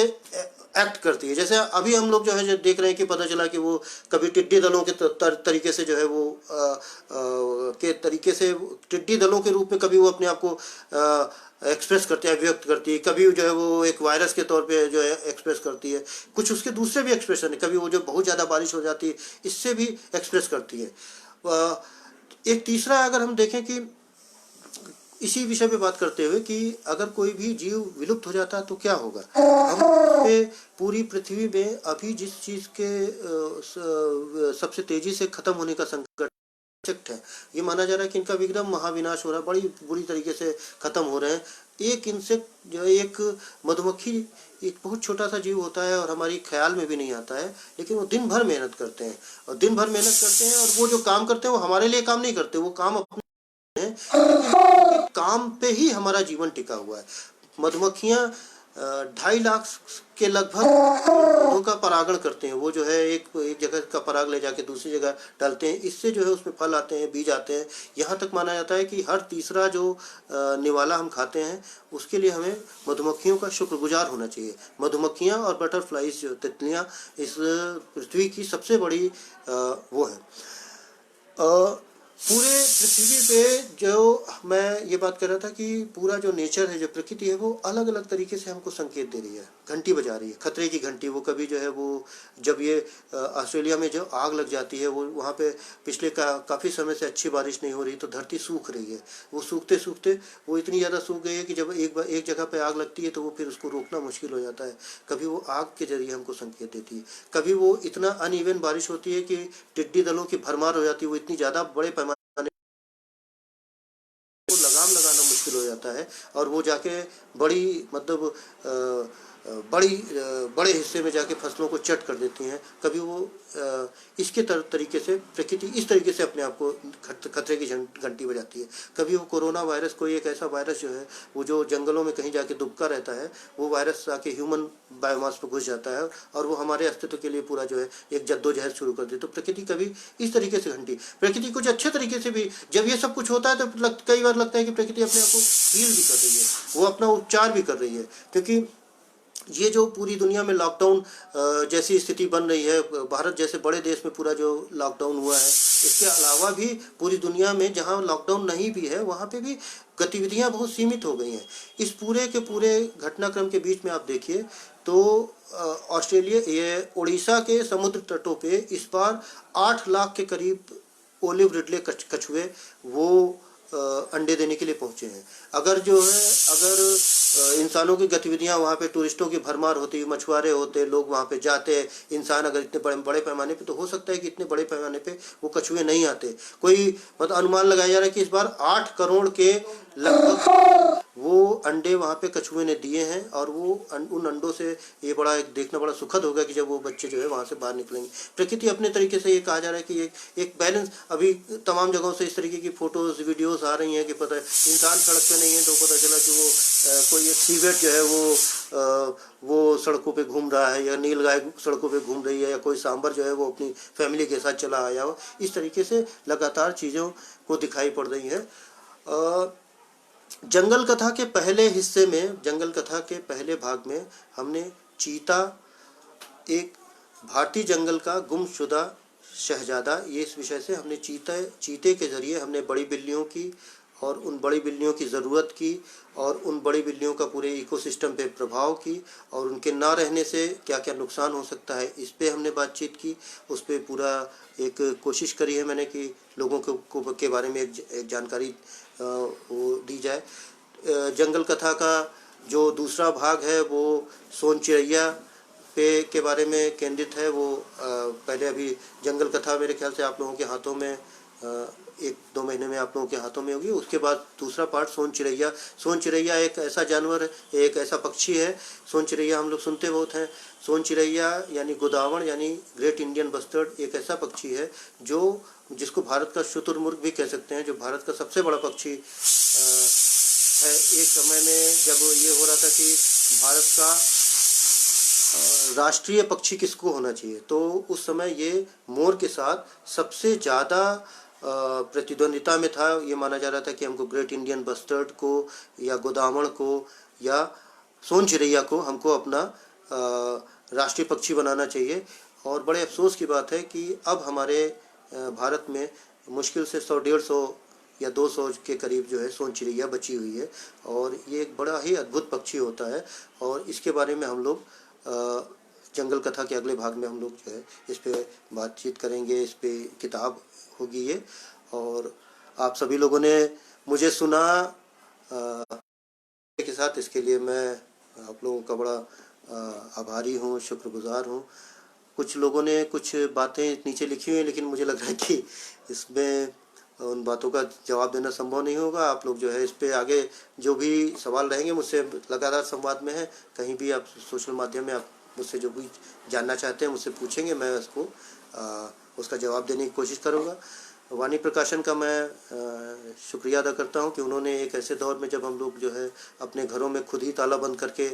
एक्ट करती है। जैसे अभी हम लोग जो है जो देख रहे हैं कि पता चला कि वो कभी टिड्डी दलों के तरीके से जो है वो के तरीके से टिड्डी दलों के रूप में कभी वो अपने आप को एक्सप्रेस करती है, व्यक्त करती है। कभी जो है वो एक वायरस के तौर पे जो है एक्सप्रेस करती है। कुछ उसके दूसरे भी एक्सप्रेशन है, कभी वो जो बहुत ज़्यादा बारिश हो जाती है इससे भी एक्सप्रेस करती है। एक तीसरा अगर हम देखें कि इसी विषय पे बात करते हुए कि अगर कोई भी जीव विलुप्त हो जाता है तो क्या होगा। हम पे पूरी पृथ्वी में अभी जिस चीज़ के सबसे तेजी से खत्म होने का संकट है, ये माना जा रहा है कि इनका एकदम महाविनाश हो रहा है, बड़ी बुरी तरीके से खत्म हो रहे हैं। एक इंसेक्ट जो एक मधुमक्खी एक बहुत छोटा सा जीव होता है और हमारी ख्याल में भी नहीं आता है, लेकिन वो दिन भर मेहनत करते हैं और दिन भर मेहनत करते हैं और वो जो काम करते हैं वो हमारे लिए काम नहीं करते, वो काम अपने हैं, काम पे ही हमारा जीवन टिका हुआ है। मधुमक्खियाँ 2.5 लाख के लगभग पौधों का परागण करते हैं। वो जो है एक जगह का पराग ले जाके दूसरी जगह डालते हैं, इससे जो है उसमें फल आते हैं, बीज आते हैं। यहाँ तक माना जाता है कि हर तीसरा जो निवाला हम खाते हैं उसके लिए हमें मधुमक्खियों का शुक्रगुजार होना चाहिए। मधुमक्खियाँ और बटरफ्लाइज जो तितलियाँ इस पृथ्वी की सबसे बड़ी वो है। पूरे पृथ्वी पे जो मैं ये बात कर रहा था कि पूरा जो नेचर है, जो प्रकृति है, वो अलग अलग तरीके से हमको संकेत दे रही है, घंटी बजा रही है, खतरे की घंटी। वो कभी जो है वो जब ये ऑस्ट्रेलिया में जो आग लग जाती है, वो वहाँ पे पिछले काफ़ी समय से अच्छी बारिश नहीं हो रही तो धरती सूख रही है। वो सूखते सूखते वो इतनी ज़्यादा सूख गई है कि जब एक जगह पे आग लगती है तो वो फिर उसको रोकना मुश्किल हो जाता है। कभी वो आग के जरिए हमको संकेत देती है, कभी वो इतना अनइवन बारिश होती है कि टिड्डी दलों की भरमार हो जाती है। वो इतनी ज़्यादा बड़े पैमाने लगाम लगाना मुश्किल हो जाता है और वो जाके बड़ी मतलब बड़े हिस्से में जाके फसलों को चट कर देती हैं। कभी वो इसके तरीके से प्रकृति इस तरीके से अपने आप को खतरे की घंटी बजाती है। कभी वो कोरोना वायरस, कोई एक ऐसा वायरस जो है वो जो जंगलों में कहीं जाके दुबका रहता है, वो वायरस आके ह्यूमन बायोमास पर घुस जाता है और वो हमारे अस्तित्व के लिए पूरा जो है एक जद्दोजहद शुरू कर दे। तो प्रकृति कभी इस तरीके से घंटी, प्रकृति कुछ अच्छे तरीके से भी, जब ये सब कुछ होता है तो कई बार लगता है कि प्रकृति अपने आप को हील भी कर रही है, वो अपना उपचार भी कर रही है। क्योंकि ये जो पूरी दुनिया में लॉकडाउन जैसी स्थिति बन रही है, भारत जैसे बड़े देश में पूरा जो लॉकडाउन हुआ है, इसके अलावा भी पूरी दुनिया में जहाँ लॉकडाउन नहीं भी है वहाँ पे भी गतिविधियाँ बहुत सीमित हो गई हैं। इस पूरे के पूरे घटनाक्रम के बीच में आप देखिए तो ऑस्ट्रेलिया, ये उड़ीसा के समुद्र तटों पे इस बार 8 लाख के करीब ओलिव रिडले कछुए वो अंडे देने के लिए पहुंचे हैं। अगर इंसानों की गतिविधियां वहाँ पे, टूरिस्टों की भरमार होती, मछुआरे होते, लोग वहाँ पे जाते, इंसान अगर इतने बड़े पैमाने पे, तो हो सकता है कि इतने बड़े पैमाने पे वो कछुए नहीं आते। कोई मतलब अनुमान लगाया जा रहा है कि इस बार 8 करोड़ के लगभग वो अंडे वहाँ पे कछुए ने दिए हैं और वो उन अंडों से ये बड़ा एक देखना बड़ा सुखद होगा कि जब वो बच्चे जो है वहाँ से बाहर निकलेंगे। प्रकृति अपने तरीके से ये कहा जा रहा है कि एक बैलेंस, अभी तमाम जगहों से इस तरीके की फोटोज वीडियोस आ रही हैं कि पता है इंसान सड़क पे नहीं है तो पता चला कि वो कोई एक सीवेट जो है वो सड़कों पे घूम रहा है, या नीलगाय सड़कों पे घूम रही है, या कोई सांबर जो है वो अपनी फैमिली के साथ चला आया हो। इस तरीके से लगातार चीज़ों को दिखाई पड़ रही है। जंगल कथा के पहले हिस्से में, जंगल कथा के पहले भाग में हमने चीता, एक भारतीय जंगल का गुमशुदा शहजादा, ये इस विषय से हमने चीते के ज़रिए हमने बड़ी बिल्लियों की और उन बड़ी बिल्लियों की ज़रूरत की और उन बड़ी बिल्लियों का पूरे इकोसिस्टम पे प्रभाव की और उनके ना रहने से क्या क्या नुकसान हो सकता है, इस पे हमने बातचीत की। उस पर पूरा एक कोशिश करी है मैंने कि लोगों को के बारे में एक जानकारी वो दी जाए। जंगल कथा का जो दूसरा भाग है वो सोन चिड़ैया पे के बारे में केंद्रित है। वो पहले अभी जंगल कथा मेरे ख्याल से आप लोगों के हाथों में 1-2 महीने में आप लोगों के हाथों में होगी। उसके बाद दूसरा पार्ट सोन चिड़ैया। सोन चिड़ैया एक ऐसा जानवर है, एक ऐसा पक्षी है। सोन चिड़ैया हम लोग सुनते बहुत हैं। सोन चिड़ैया यानी गोदावण यानी ग्रेट इंडियन बस्टर्ड एक ऐसा पक्षी है जिसको भारत का शुतुरमुर्ग भी कह सकते हैं, जो भारत का सबसे बड़ा पक्षी है। एक समय में जब ये हो रहा था कि भारत का राष्ट्रीय पक्षी किसको होना चाहिए, तो उस समय ये मोर के साथ सबसे ज़्यादा प्रतिद्वंदिता में था। ये माना जा रहा था कि हमको ग्रेट इंडियन बस्टर्ड को या गोदावण को या सोन चिड़ैया को हमको अपना राष्ट्रीय पक्षी बनाना चाहिए। और बड़े अफसोस की बात है कि अब हमारे भारत में मुश्किल से 100-150 या 200 के करीब जो है सोन चिड़ैया बची हुई है और ये एक बड़ा ही अद्भुत पक्षी होता है। और इसके बारे में हम लोग जंगल कथा के अगले भाग में हम लोग जो है इस पे बातचीत करेंगे, इस पे किताब होगी ये। और आप सभी लोगों ने मुझे सुना के साथ, इसके लिए मैं आप लोगों का बड़ा आभारी हूँ, शुक्रगुजार हूँ। कुछ लोगों ने कुछ बातें नीचे लिखी हुई हैं, लेकिन मुझे लग रहा है कि इसमें उन बातों का जवाब देना संभव नहीं होगा। आप लोग जो है इस पे आगे जो भी सवाल रहेंगे, मुझसे लगातार संवाद में है, कहीं भी आप सोशल माध्यम में आप मुझसे जो भी जानना चाहते हैं मुझसे पूछेंगे, मैं उसको उसका जवाब देने की कोशिश करूँगा। वाणी प्रकाशन का मैं शुक्रिया अदा करता हूँ कि उन्होंने एक ऐसे दौर में जब हम लोग जो है अपने घरों में खुद ही ताला बंद करके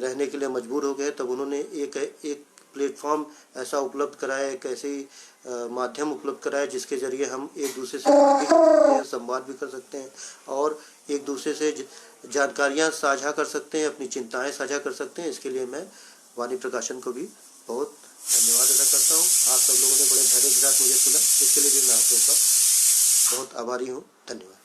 रहने के लिए मजबूर हो गए, तब उन्होंने एक प्लेटफॉर्म ऐसा उपलब्ध कराया, एक ऐसे माध्यम उपलब्ध कराया जिसके ज़रिए हम एक दूसरे से संवाद भी कर सकते हैं और एक दूसरे से जानकारियाँ साझा कर सकते हैं, अपनी चिंताएं साझा कर सकते हैं। इसके लिए मैं वाणी प्रकाशन को भी बहुत धन्यवाद अदा करता हूँ। आप सब लोगों ने बड़े धैर्य के साथ मुझे सुना, इसके लिए भी मैं आप लोग का बहुत आभारी हूँ। धन्यवाद।